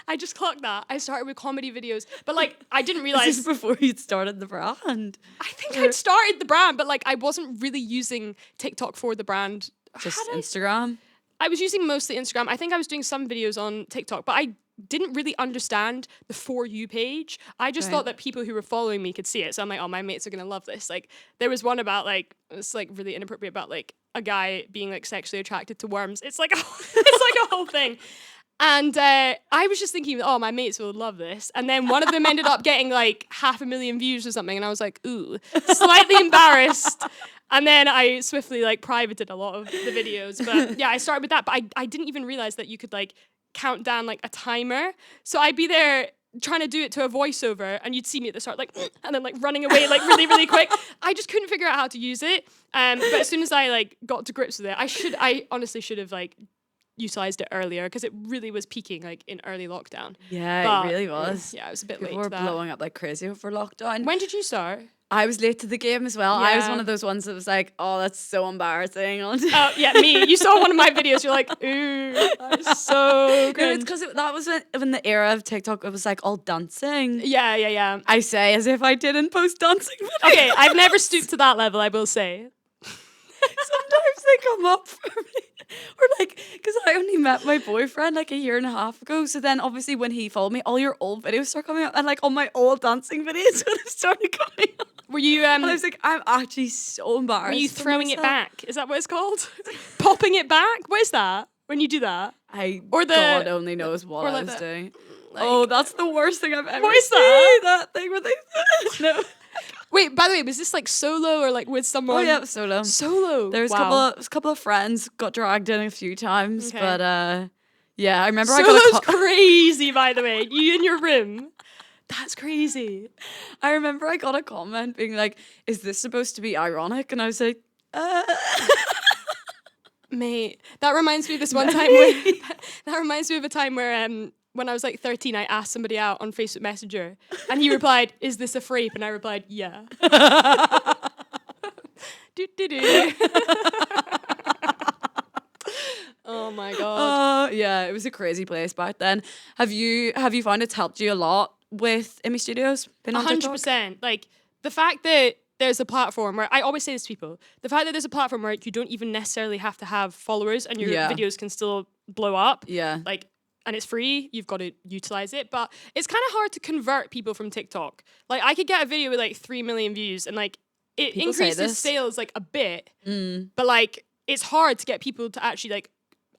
I just clocked that. I started with comedy videos, but like I didn't realize. This is before you'd started the brand. I think I'd started the brand, but like I wasn't really using TikTok for the brand. Just Instagram? I was using mostly Instagram. I think I was doing some videos on TikTok, but I didn't really understand the For You page. I just thought that people who were following me could see it. So I'm like, oh, my mates are going to love this. Like there was one about like, it's like really inappropriate, about like a guy being like sexually attracted to worms. It's like a whole thing. And I was just thinking, oh, my mates will love this. And then one of them ended up getting like 500,000 views or something. And I was like, ooh, slightly embarrassed. And then I swiftly like privated a lot of the videos. But yeah, I started with that. But I didn't even realize that you could like count down like a timer. So I'd be there trying to do it to a voiceover, and you'd see me at the start like, and then like running away like really, really quick. I just couldn't figure out how to use it. But as soon as I like got to grips with it, I honestly should have like utilized it earlier, because it really was peaking like in early lockdown. Yeah, but, it really was. Yeah, it was a bit People late were to that. blowing up like crazy over lockdown. When did you start? I was late to the game as well. I was Yeah. one of those ones that was like, oh, that's so embarrassing. Oh, yeah, me. You saw one of my videos, you're like, ooh, that is so No, it's cringe. because that was in the era of TikTok. It was like all dancing. Yeah. I say as if I didn't post dancing videos. Okay, I've never stooped to that level, I will say. Sometimes they come up for me. Or like, because I only met my boyfriend like a year and a half ago. So then obviously when he followed me, all your old videos start coming up. And like all my old dancing videos would have started coming up. Were you And I was like, I'm actually so embarrassed. were you for throwing it myself. back? Is that what it's called? Popping it back? What is that when you do that? Or the- God only knows what or I like was the- doing. like- Oh, that's the worst thing I've ever What is seen. that? That thing where they no. Wait, by the way, was this like solo or like with someone? Oh yeah, it was solo. Solo. There was wow. a couple of friends got dragged in a few times, Okay. but yeah, I remember Solo's I got crazy, by the way. You in your room. That's crazy. I remember I got a comment being like, "Is this supposed to be ironic?" And I was like, Mate, that reminds me of this one time where that reminds me of a time where when I was like 13, I asked somebody out on Facebook Messenger, and he replied, "Is this a frape?" And I replied, "Yeah." Do. Oh my god. yeah, it was a crazy place back then. Have you found it's helped you a lot with Imi Studios? Been on TikTok? 100%. Like, the fact that there's a platform where, I always say this to people, the fact that there's a platform where you don't even necessarily have to have followers and your videos can still blow up. Yeah. Like, and it's free, you've got to utilize it. But it's kind of hard to convert people from TikTok. Like, I could get a video with like 3 million views and like it People say increases this. sales like a bit. But like, it's hard to get people to actually like,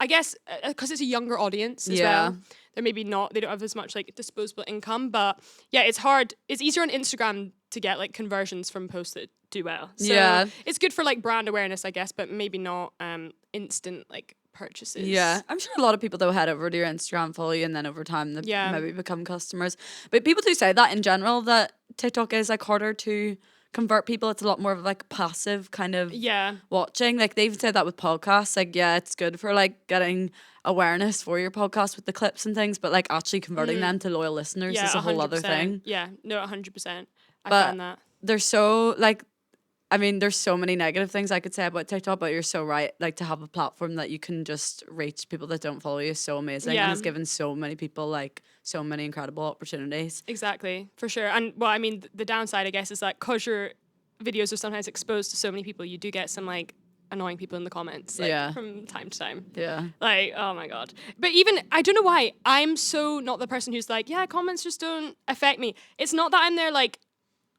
I guess, because it's a younger audience as well. They're maybe not, they don't have as much like disposable income, but yeah, it's hard. It's easier on Instagram to get like conversions from posts that do well. So it's good for like brand awareness, I guess, but maybe not instant like purchases. Yeah, I'm sure a lot of people though head over to your Instagram, follow you, and then over time they maybe become customers. But people do say that in general that TikTok is like harder to convert people. It's a lot more of like passive kind of watching. Like they even said that with podcasts. Like it's good for like getting awareness for your podcast with the clips and things, but like actually converting them to loyal listeners is a whole other thing. Yeah, no, 100%. I But found that. there's so like, I mean, there's so many negative things I could say about TikTok, but you're so right. Like to have a platform that you can just reach people that don't follow you is so amazing, and it's given so many people like so many incredible opportunities. Exactly, for sure. And well, I mean, the downside, I guess, is that because your videos are sometimes exposed to so many people, you do get some like annoying people in the comments from time to time. Yeah. Like, oh my God. But even, I don't know why, I'm so not the person who's like, yeah, comments just don't affect me. It's not that I'm there like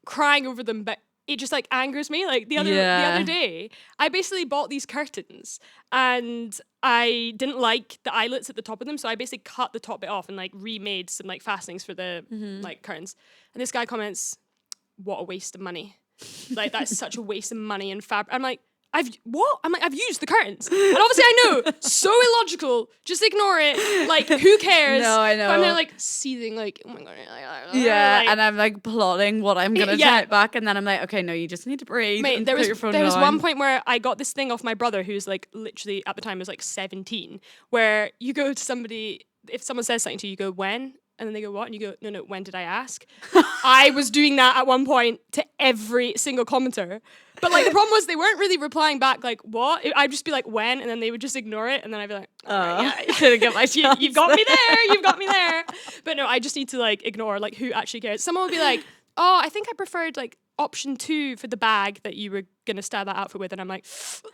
crying over them, but it just like angers me. Like the other day, I basically bought these curtains and I didn't like the eyelets at the top of them, so I basically cut the top bit off and like remade some like fastenings for the like curtains. And this guy comments, "What a waste of money! Like that's such a waste of money and fabric." I'm like, I've used the curtains, and obviously I know, so illogical. Just ignore it. Like, who cares? No, I know. But I'm there like seething, like, oh my God. Yeah, like, and I'm like plotting what I'm gonna type back, and then I'm like, okay, no, you just need to breathe. Mate, and there put was your phone there was down. one point where I got this thing off my brother, who's like literally at the time was like 17, where you go to somebody, if someone says something to you, you go, when? And then they go, what? And you go, no, when did I ask? I was doing that at one point to every single commenter. But like the problem was they weren't really replying back like, what? I'd just be like, when? And then they would just ignore it. And then I'd be like, right, Didn't get my chance. you've got me there. You've got me there. But no, I just need to like ignore like who actually cares. Someone would be like, oh, I think I preferred like option 2 for the bag that you were going to style that outfit with. And I'm like,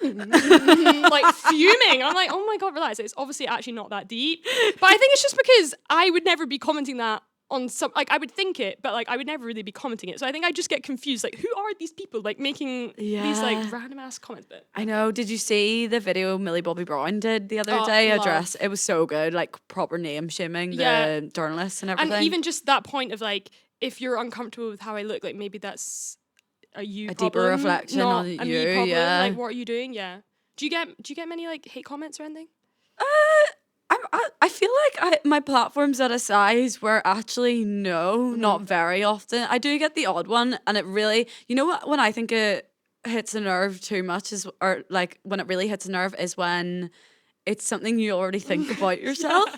like fuming. I'm like, oh my God, relax. It's obviously actually not that deep. But I think it's just because I would never be commenting that on some, like I would think it, but like I would never really be commenting it. So I think I just get confused. Like, who are these people like making these like random ass comments? But I know. Did you see the video Millie Bobby Brown did the other day? Address. It was so good. Like proper name shaming the journalists and everything. And even just that point of like, if you're uncomfortable with how I look, like maybe that's a deeper reflection on you. Yeah. Like, what are you doing? Yeah. Do you get many like hate comments or anything? I feel like my platform's at a size where actually not very often. I do get the odd one, and it really, you know what, when I think it hits a nerve too much is, or like when it really hits a nerve is when it's something you already think about yourself,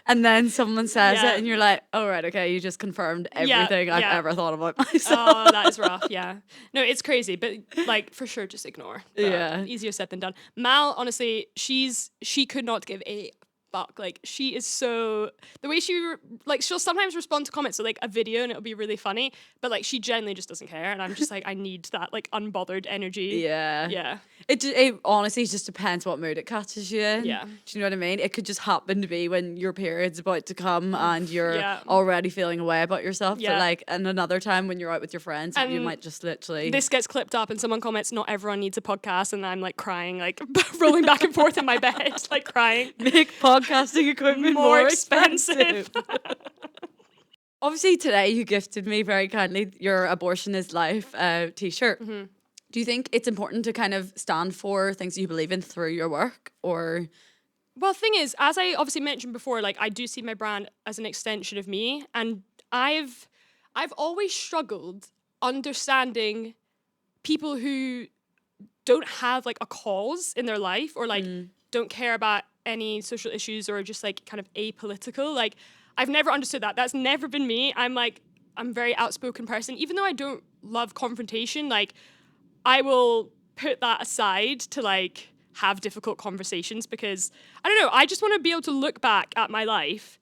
and then someone says it, and you're like, "Oh right, okay, you just confirmed everything I've ever thought about myself." Oh, that is rough. Yeah, no, it's crazy, but like for sure, just ignore. But easier said than done. Mal, honestly, she could not give a fuck. Like she is so, the way she like she'll sometimes respond to comments, so like a video and it'll be really funny, but like she genuinely just doesn't care, and I'm just like, I need that like unbothered energy. Yeah. It honestly just depends what mood it catches you in. Yeah. Do you know what I mean? It could just happen to be when your period's about to come and you're already feeling a way about yourself. But like, and another time when you're out with your friends, you might just literally. This gets clipped up and someone comments, "Not everyone needs a podcast," and I'm like crying, like rolling back and forth in my bed, like crying. Make podcasting equipment more expensive. Obviously, today you gifted me very kindly your Abortion is Life t-shirt. Mm-hmm. Do you think it's important to kind of stand for things you believe in through your work, or? Well, the thing is, as I obviously mentioned before, like I do see my brand as an extension of me, and I've always struggled understanding people who don't have like a cause in their life, or like don't care about any social issues, or just like kind of apolitical. Like I've never understood that. That's never been me. I'm a very outspoken person, even though I don't love confrontation. Like I will put that aside to like have difficult conversations, because I don't know, I just want to be able to look back at my life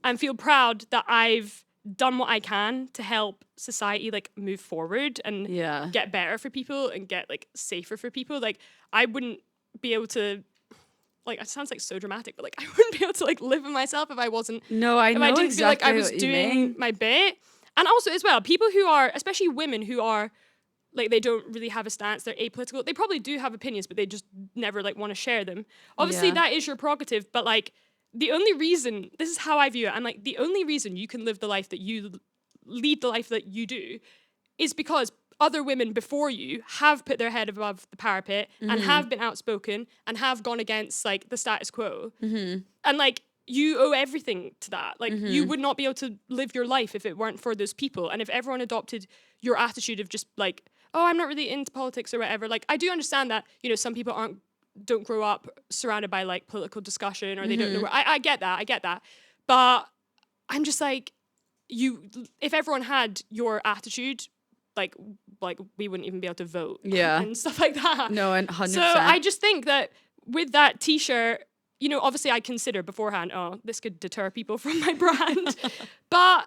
and feel proud that I've done what I can to help society like move forward and Yeah. get better for people and get like safer for people. Like I wouldn't be able to, like, it sounds like so dramatic, but like I wouldn't be able to like live with myself if I wasn't, No, I if know I didn't exactly feel like I was what you doing mean. my bit. And also as well, people who are, especially women who are like, they don't really have a stance, they're apolitical. They probably do have opinions, but they just never like want to share them. Obviously Yeah. that is your prerogative, but like the only reason, this is how I view it, I'm like, the only reason you can live the life that you lead, the life that you do, is because other women before you have put their head above the parapet and have been outspoken and have gone against like the status quo. And like, you owe everything to that. Like you would not be able to live your life if it weren't for those people. And if everyone adopted your attitude of just like, oh, I'm not really into politics or whatever. Like I do understand that, you know, some people don't grow up surrounded by like political discussion, or they don't know where, I get that. But I'm just like, if everyone had your attitude, like we wouldn't even be able to vote. Yeah. And stuff like that. No, and 100%. So I just think that with that t-shirt, you know, obviously I consider beforehand, oh, this could deter people from my brand. But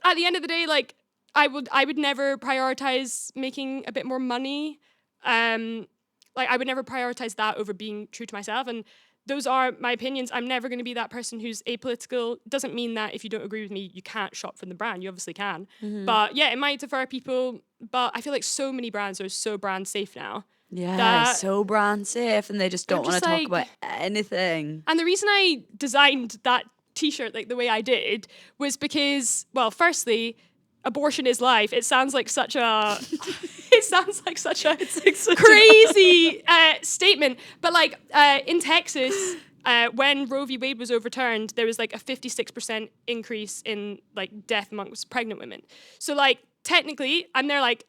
at the end of the day, like I would never prioritize making a bit more money. Like I would never prioritize that over being true to myself. And those are my opinions. I'm never going to be that person who's apolitical. Doesn't mean that if you don't agree with me, you can't shop from the brand. You obviously can. But yeah, it might defer people. But I feel like so many brands are so brand safe now. Yeah, so brand safe, and they just don't want to talk like, about anything. And the reason I designed that t-shirt like the way I did was because, well, firstly, abortion is life. It sounds like such a crazy statement. But like in Texas, when Roe v. Wade was overturned, there was like a 56% increase in like death amongst pregnant women. So like technically, and they're like,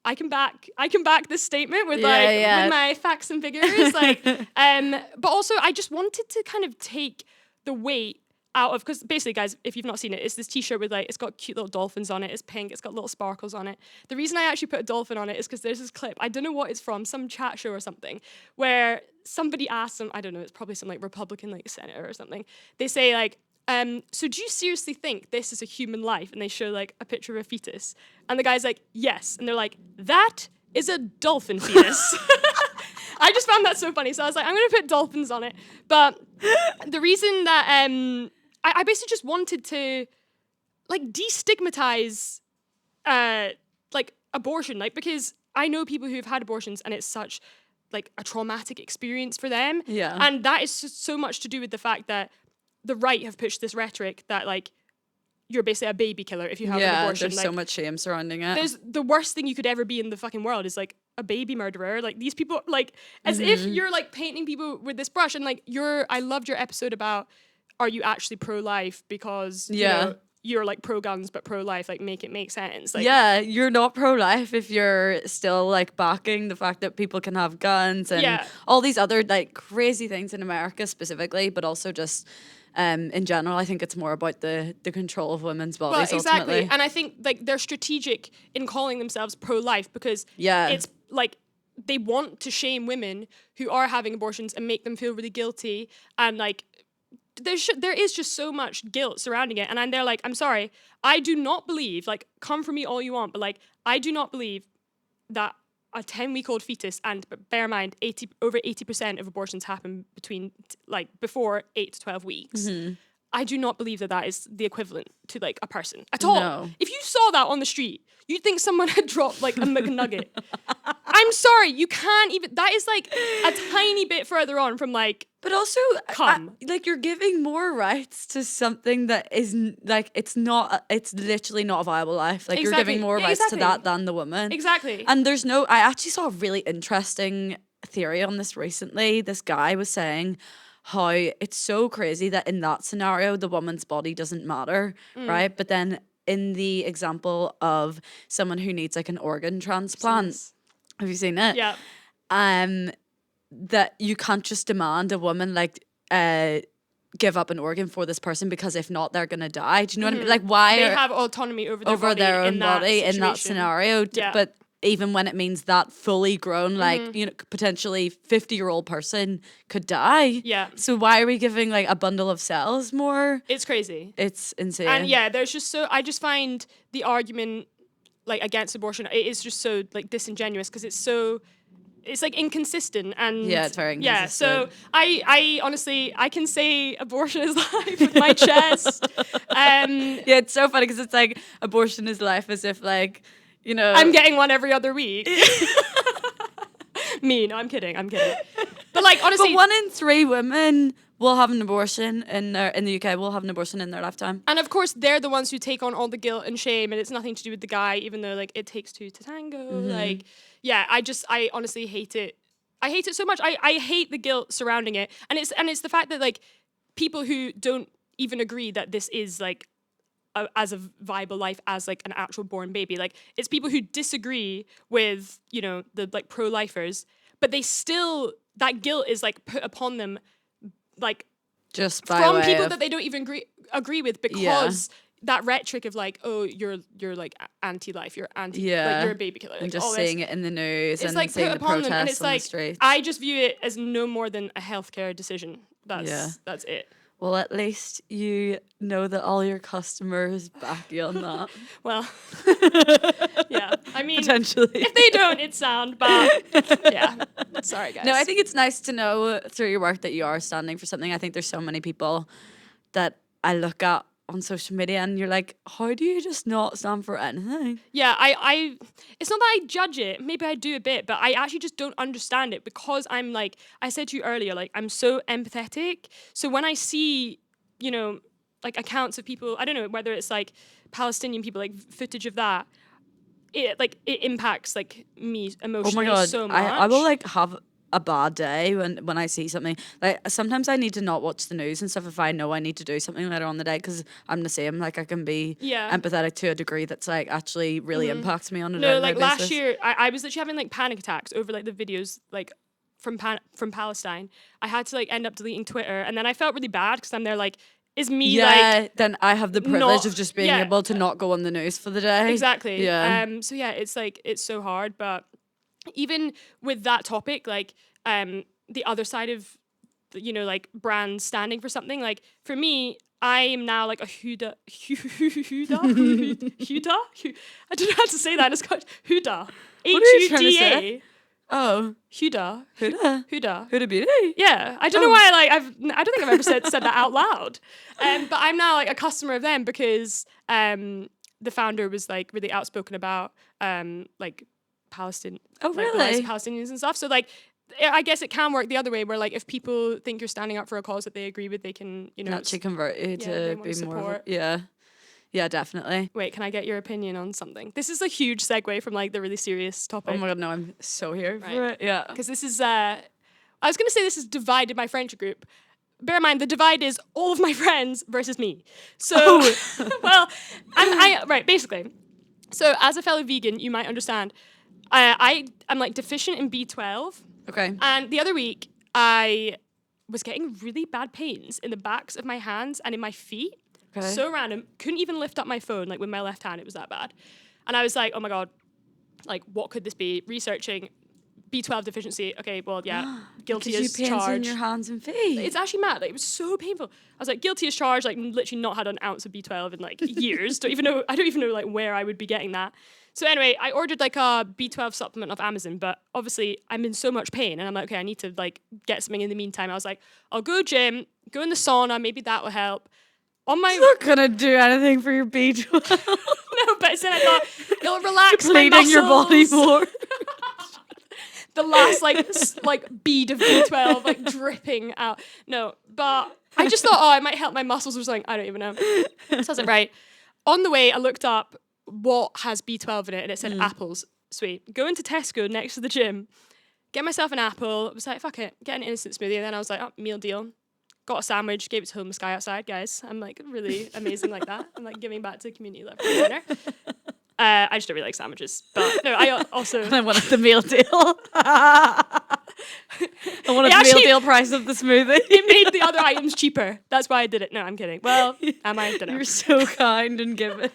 I can back this statement with with my facts and figures. Like, but also I just wanted to kind of take the weight out of, because basically, guys, if you've not seen it, it's this t-shirt with like, it's got cute little dolphins on it, it's pink, it's got little sparkles on it. The reason I actually put a dolphin on it is because there's this clip, I don't know what it's from, some chat show or something, where somebody asked them, I don't know, it's probably some like Republican like senator or something, they say like, so do you seriously think this is a human life? And they show like a picture of a fetus. And the guy's like, yes. And they're like, that is a dolphin fetus. I just found that so funny. So I was like, I'm going to put dolphins on it. But the reason that I basically just wanted to like destigmatize like abortion, like, because I know people who have had abortions and it's such like a traumatic experience for them. Yeah. And that is just so much to do with the fact that the right have pushed this rhetoric that like you're basically a baby killer if you have an abortion. There's like, so much shame surrounding it. There's the worst thing you could ever be in the fucking world is like a baby murderer. Like these people, like as if you're like painting people with this brush. And like I loved your episode about, are you actually pro-life because you know, you're like pro-guns but pro-life, like make it make sense. Like, yeah, you're not pro-life if you're still like backing the fact that people can have guns and all these other like crazy things in America specifically, but also just in general. I think it's more about the control of women's bodies ultimately. And I think like they're strategic in calling themselves pro-life because it's like they want to shame women who are having abortions and make them feel really guilty, and like there is just so much guilt surrounding it. And they're like, I'm sorry, I do not believe, like, come for me all you want, but like I do not believe that a 10-week-old fetus, and but bear in mind, over 80% of abortions happen between like before 8 to 12 weeks. I do not believe that is the equivalent to like a person at all. No. If you saw that on the street, you'd think someone had dropped like a McNugget. I'm sorry, you can't even, that is like a tiny bit further on from like, but also, like you're giving more rights to something that is like, it's literally not a viable life. Like you're giving more rights to that than the woman. Exactly. And I actually saw a really interesting theory on this recently. This guy was saying how it's so crazy that in that scenario, the woman's body doesn't matter, right? But then in the example of someone who needs like an organ transplant, have you seen it? Yeah. That you can't just demand a woman like give up an organ for this person, because if not, they're gonna die. Do you know what I mean? Like, why they have autonomy over their own body in that scenario? Yeah. But even when it means that fully grown, like, you know, potentially 50-year-old person could die. Yeah. So why are we giving like a bundle of cells more? It's crazy. It's insane. And yeah, there's just I just find the argument like against abortion, it is just so like disingenuous because it's like inconsistent and Yeah, it's very yeah. So inconsistent. I honestly I can say abortion is life with my chest. Yeah, it's so funny because it's like abortion is life, as if like, you know, I'm getting one every other week. No, I'm kidding. But like honestly, but 1 in 3 women will have an abortion in the UK. Will have an abortion in their lifetime. and of course they're the ones who take on all the guilt and shame, and it's nothing to do with the guy, even though like it takes two to tango. Like, yeah, I honestly hate it. I hate it so much. I hate the guilt surrounding it, and it's the fact that like people who don't even agree that this is like as a viable life as like an actual born baby, like it's people who disagree with, you know, the like pro-lifers, but they still, that guilt is like put upon them like Just by from way people of, that they don't even agree with, because that rhetoric of like, oh, you're like anti-life, you're like you're a baby killer, like, and just all this. seeing it in the news It's and like seeing put the upon them, and protests it's on the like streets. I just view it as no more than a healthcare decision. That's it. Well, at least you know that all your customers back you on that. Well, yeah. I mean, Potentially. if they don't, it's sound, but yeah. Sorry, guys. No, I think it's nice to know through your work that you are standing for something. I think there's so many people that I look at on social media and you're like, how do you just not stand for anything? Yeah, I it's not that I judge it. Maybe I do a bit, but I actually just don't understand it, because I'm like, I said to you earlier, like I'm so empathetic. So when I see, you know, like accounts of people, I don't know, whether it's like Palestinian people, like footage of that, it impacts like me emotionally so much. I will like have a bad day when I see something. Like sometimes I need to not watch the news and stuff if I know I need to do something later on the day, because I'm the same. Like I can be empathetic to a degree that's like actually really impacts me on a No, day-to-day like basis. last year I was literally having like panic attacks over like the videos like from Palestine. I had to like end up deleting Twitter, and then I felt really bad because I'm there like, is me like, then I have the privilege of just being able to not go on the news for the day. Exactly. Yeah. So yeah, it's like, it's so hard, but even with that topic, like the other side of, you know, like brands standing for something, like for me, I am now like a Huda. I don't know how to say that. It's called Huda. What are you trying to Huda. say? Oh, Huda. Huda Beauty. Yeah, I don't know why. Like I don't think I've ever said that out loud. But I'm now like a customer of them because the founder was like really outspoken about like Palestine. Oh, really? Like, Palestinians and stuff. So like, I guess it can work the other way, where like if people think you're standing up for a cause that they agree with, they can, you know, Actually convert you they to want be to more. Of support. Yeah, definitely. Wait, can I get your opinion on something? This is a huge segue from like the really serious topic. Oh my god, no, I'm so here for it. Yeah. Because this is, I was going to say this has divided my friendship group. Bear in mind, the divide is all of my friends versus me. So, well, right, basically. So as a fellow vegan, you might understand, I'm like deficient in B12. Okay. And the other week, I was getting really bad pains in the backs of my hands and in my feet. Okay. So random. Couldn't even lift up my phone, like with my left hand, it was that bad. And I was like, oh my God, like what could this be? Researching B12 deficiency. Okay, well, yeah, guilty as pains charged. in your hands and feet. It's actually mad. Like, it was so painful. I was like, guilty as charged. Like, literally not had an ounce of B12 in like years. I don't even know like where I would be getting that. So anyway, I ordered like a B12 supplement off Amazon, but obviously I'm in so much pain, and I'm like, okay, I need to like get something in the meantime. I was like, I'll go gym, go in the sauna, maybe that will help. It's not gonna do anything for your B12. No, but then I thought it'll relax my Depleting muscles. your body more. The last like bead of B12 like dripping out. No, but I just thought, oh, it might help my muscles or something. I don't even know. So I was like, right. On the way, I looked up what has B12 in it, and it said apples. Sweet. Go into Tesco next to the gym, get myself an apple. I was like, fuck it, get an instant smoothie. And then I was like, oh, meal deal. Got a sandwich, gave it to homeless guy outside, guys. I'm like really amazing like that. I'm like giving back to the community left right center. I just don't really like sandwiches. But no, I also... I wanted the meal deal. I wanted the meal deal price of the smoothie. It made the other items cheaper. That's why I did it. No, I'm kidding. Well, am I? Don't know. You're so kind and giving.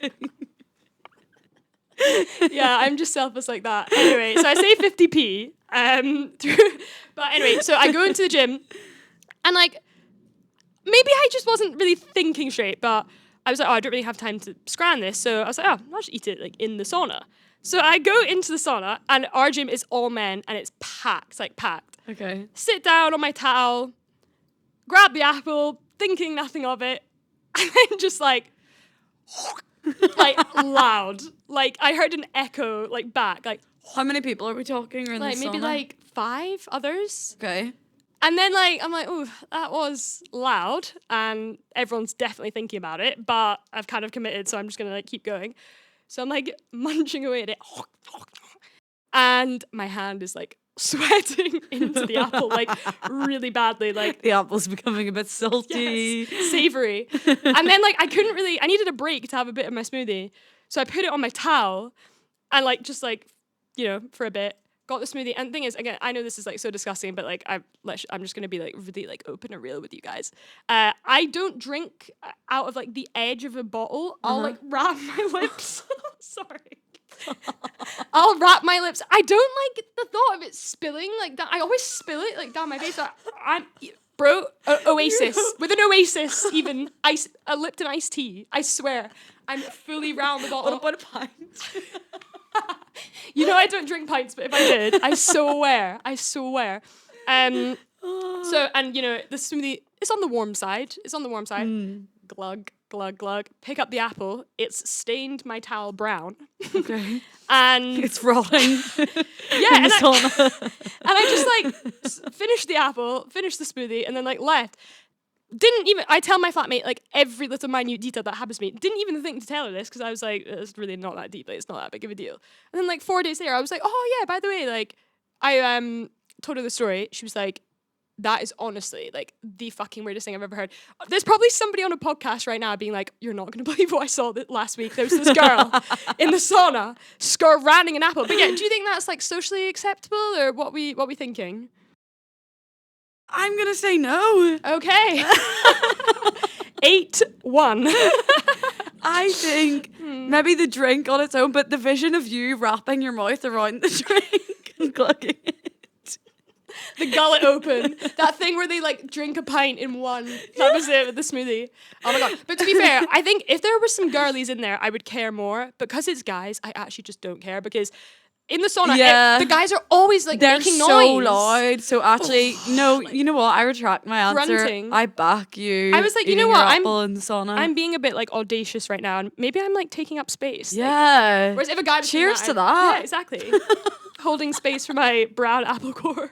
Yeah, I'm just selfless like that. Anyway, so I save 50p. But anyway, so I go into the gym, and like maybe I just wasn't really thinking straight, but I was like, oh, I don't really have time to scran this, so I was like, oh, I'll just eat it like in the sauna. So I go into the sauna, and our gym is all men, and it's packed, like packed. Okay. Sit down on my towel, grab the apple, thinking nothing of it, and then just like loud. Like I heard an echo like back. Like How many people are we talking? Or in like the maybe sauna? like 5 others. Okay. And then like I'm like, oh, that was loud, and everyone's definitely thinking about it, but I've kind of committed, so I'm just gonna like keep going. So I'm like munching away at it. And my hand is like sweating into the apple like really badly. Like The apple's becoming a bit salty. yes, savory. And then like I needed a break to have a bit of my smoothie. So I put it on my towel and like just like, for a bit, got the smoothie. And the thing is, again, I know this is like so disgusting, but like I'm just gonna be like really like open and real with you guys. I don't drink out of like the edge of a bottle. I'll like wrap my lips. Sorry. I'll wrap my lips. I don't like the thought of it spilling like that. I always spill it like down my face. Oasis. With an Oasis, even a Lipton iced tea. I swear. I'm fully round the bottle. What about a pint? I don't drink pints, but if I did, I swear. So, and the smoothie, it's on the warm side. Glug, glug, glug. Pick up the apple. It's stained my towel brown. Okay. And it's rotting. Yeah, and I just like finished the apple, finished the smoothie, and then like left. I tell my flatmate like every little minute detail that happens to me. Didn't even think to tell her this because I was like, it's really not that deep. Like, it's not that big of a deal. And then like 4 days later, I was like, oh yeah, by the way, like I told her the story. She was like, that is honestly like the fucking weirdest thing I've ever heard. There's probably somebody on a podcast right now being like, you're not going to believe what I saw last week. There was this girl in the sauna ranting an apple. But yeah, do you think that's like socially acceptable or what we thinking? I'm going to say no. Okay. 8-1. I think maybe the drink on its own, but the vision of you wrapping your mouth around the drink and glugging it. The gullet open. That thing where they like drink a pint in one. That was it with the smoothie. Oh my God. But to be fair, I think if there were some girlies in there, I would care more. Because it's guys, I actually just don't care because in the sauna, the guys are always like they're making so noise. loud. So actually, you know what? I retract my answer. Grunting. I back you. I was like, you know what? Apple in the sauna. I'm being a bit like audacious right now, and maybe I'm like taking up space. Yeah. Like, whereas if a guy was cheers to that. Yeah, exactly. Holding space for my brown apple core.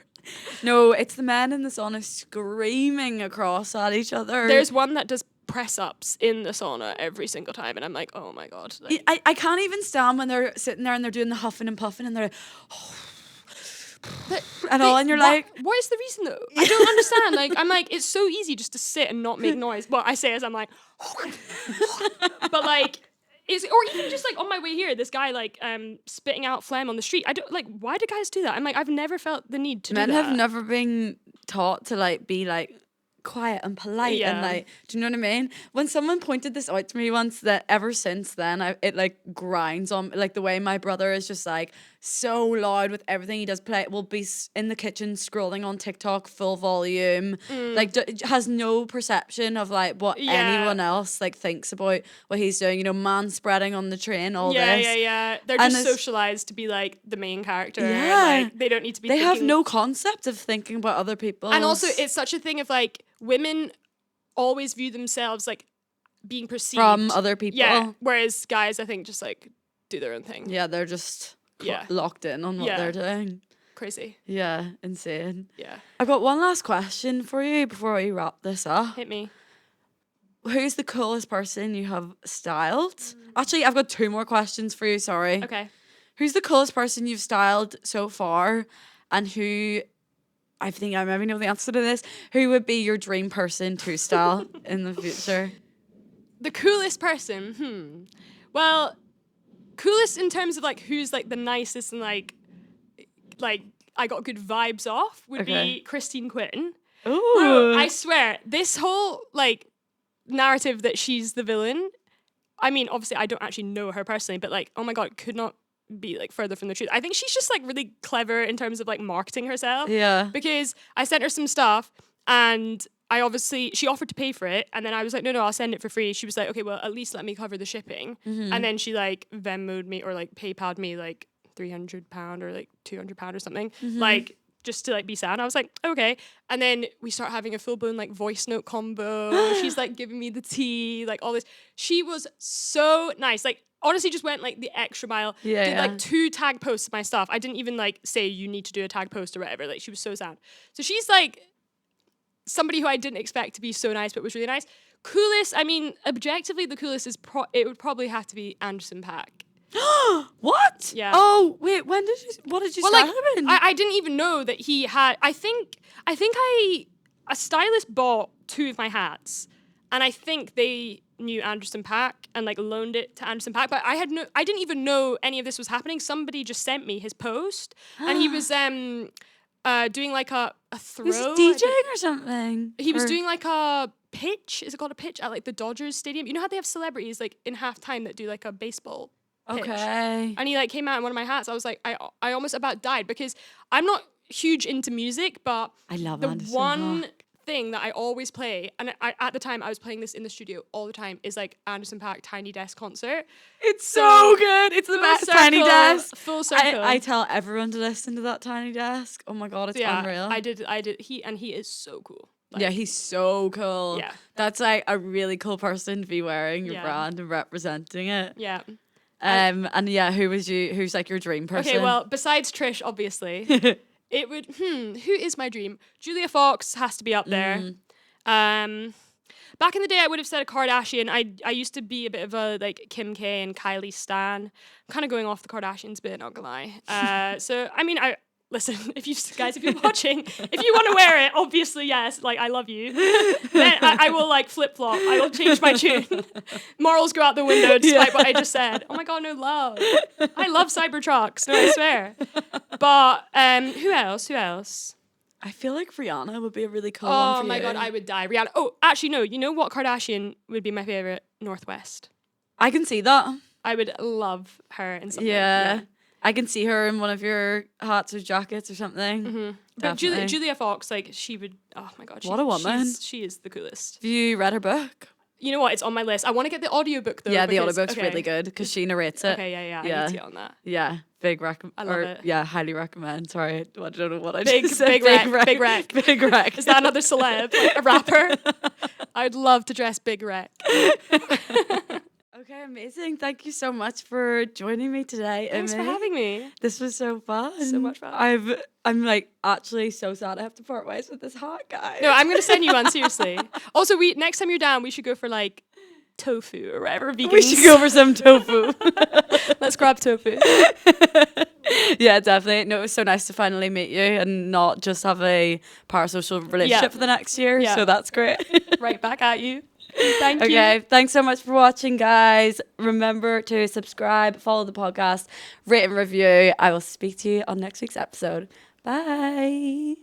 No, it's the men in the sauna screaming across at each other. There's one that does press-ups in the sauna every single time, and I'm like, oh my God. Like, I can't even stand when they're sitting there and they're doing the huffing and puffing and they're like, and you're like, what is the reason though? I don't understand. Like, I'm like, it's so easy just to sit and not make noise. Well, I say as I'm like, but like, or even just like on my way here, this guy like spitting out phlegm on the street. I don't like. Why do guys do that? I'm like, I've never felt the need to do that. Men have never been taught to like be like quiet and polite and like, do you know what I mean? When someone pointed this out to me once, that ever since then it like grinds on like the way my brother is just like so loud with everything he does. Will be in the kitchen scrolling on TikTok full volume, like has no perception of like what anyone else like thinks about what he's doing. Man spreading on the train, this. Yeah. They're just socialized to be like the main character. Yeah, like, they don't need to be. They have no concept of thinking about other people. And also, it's such a thing of like women always view themselves like being perceived from other people. Yeah, whereas guys, I think, just like do their own thing. Yeah, they're just locked in on what they're doing. Crazy. Yeah, insane. Yeah. I've got one last question for you before we wrap this up. Hit me. Who's the coolest person you have styled? Actually, I've got 2 more questions for you, sorry. Okay. Who's the coolest person you've styled so far, and who, I think I maybe know the answer to this, who would be your dream person to style in the future? The coolest person? Well, coolest in terms of like who's like the nicest and like I got good vibes off would be Christine Quinn. Ooh. Bro, I swear, this whole like narrative that she's the villain, I mean, obviously I don't actually know her personally, but like, oh my God, could not be like further from the truth. I think she's just like really clever in terms of like marketing herself. Yeah. Because I sent her some stuff and she offered to pay for it, and then I was like, no, I'll send it for free. She was like, okay, well, at least let me cover the shipping. And then she like Venmo'd me or like PayPal'd me like £300 or like £200 or something, like just to like be sad. And I was like, okay. And then we start having a full blown like voice note combo. She's like giving me the tea, like all this. She was so nice. Like honestly, just went like the extra mile. Did like 2 tag posts of my stuff. I didn't even like say you need to do a tag post or whatever. Like she was so sad. So she's like somebody who I didn't expect to be so nice, but was really nice. Coolest, I mean, objectively, the coolest is it would probably have to be Anderson .Paak. What? Yeah. Oh, wait, what did you Well, start like, him in? I didn't even know that he had, a stylist bought 2 of my hats, and I think they knew Anderson .Paak and like loaned it to Anderson .Paak, but I didn't even know any of this was happening. Somebody just sent me his post, and he was doing like a throw. Was he DJing or something? He was doing like a pitch. Is it called a pitch at like the Dodgers stadium? You know how they have celebrities like in halftime that do like a baseball pitch? Okay. And he like came out in one of my hats. I was like, I almost about died because I'm not huge into music, but I love the Anderson one .Paak. thing that I always play, and at the time I was playing this in the studio all the time, is like Anderson .Paak Tiny Desk concert. It's so good. It's the Full best circle, Tiny Desk. full circle. I tell everyone to listen to that Tiny Desk. Oh my God, it's unreal. I did. He is so cool. Like, yeah, he's so cool. Yeah. That's like a really cool person to be wearing your Yeah. brand and representing it. Yeah. And yeah, who's like your dream person? Okay, well, besides Trish, obviously, it would, who is my dream? Julia Fox has to be up there. Back in the day, I would have said a Kardashian. I used to be a bit of a like Kim K and Kylie stan. I'm kind of going off the Kardashians bit, not gonna lie. So I mean, listen, if you're watching, if you want to wear it, obviously yes, like I love you. Then I will like flip flop. I will change my tune. Morals go out the window despite what I just said. Oh my God, no love. I love Cybertrucks. No, I swear. But who else? I feel like Rihanna would be a really cool one Oh for my you. God, I would die. Rihanna. Oh, actually no. You know what Kardashian would be my favorite? Northwest. I can see that. I would love her in something. Yeah. I can see her in one of your hats or jackets or something. But Definitely. Julia Fox, like she would. Oh my God, What a woman. She is the coolest. Have you read her book? You know what? It's on my list. I want to get the audiobook though. Yeah, the because- audiobook's okay. really good because she narrates it. Okay, yeah. I need to get on that. Yeah, big recommend. I love it. Yeah, highly recommend. Sorry, I don't know what I Big- just said. big rec. Big rec. Is that another celeb? Like a rapper? I'd love to dress Big Rec. Okay, amazing. Thank you so much for joining me today. Thanks for Imi. having me. This was so fun. So much fun. I'm like actually so sad I have to part ways with this hot guy. No, I'm gonna send you one seriously. Also, next time you're down, we should go for like tofu or whatever. Vegans. We should go for some tofu. Let's grab tofu. Yeah, definitely. No, it was so nice to finally meet you and not just have a parasocial relationship for the next year. Yeah. So that's great. Right back at you. Thank you. Okay, thanks so much for watching, guys. Remember to subscribe, follow the podcast, rate and review. I will speak to you on next week's episode. Bye.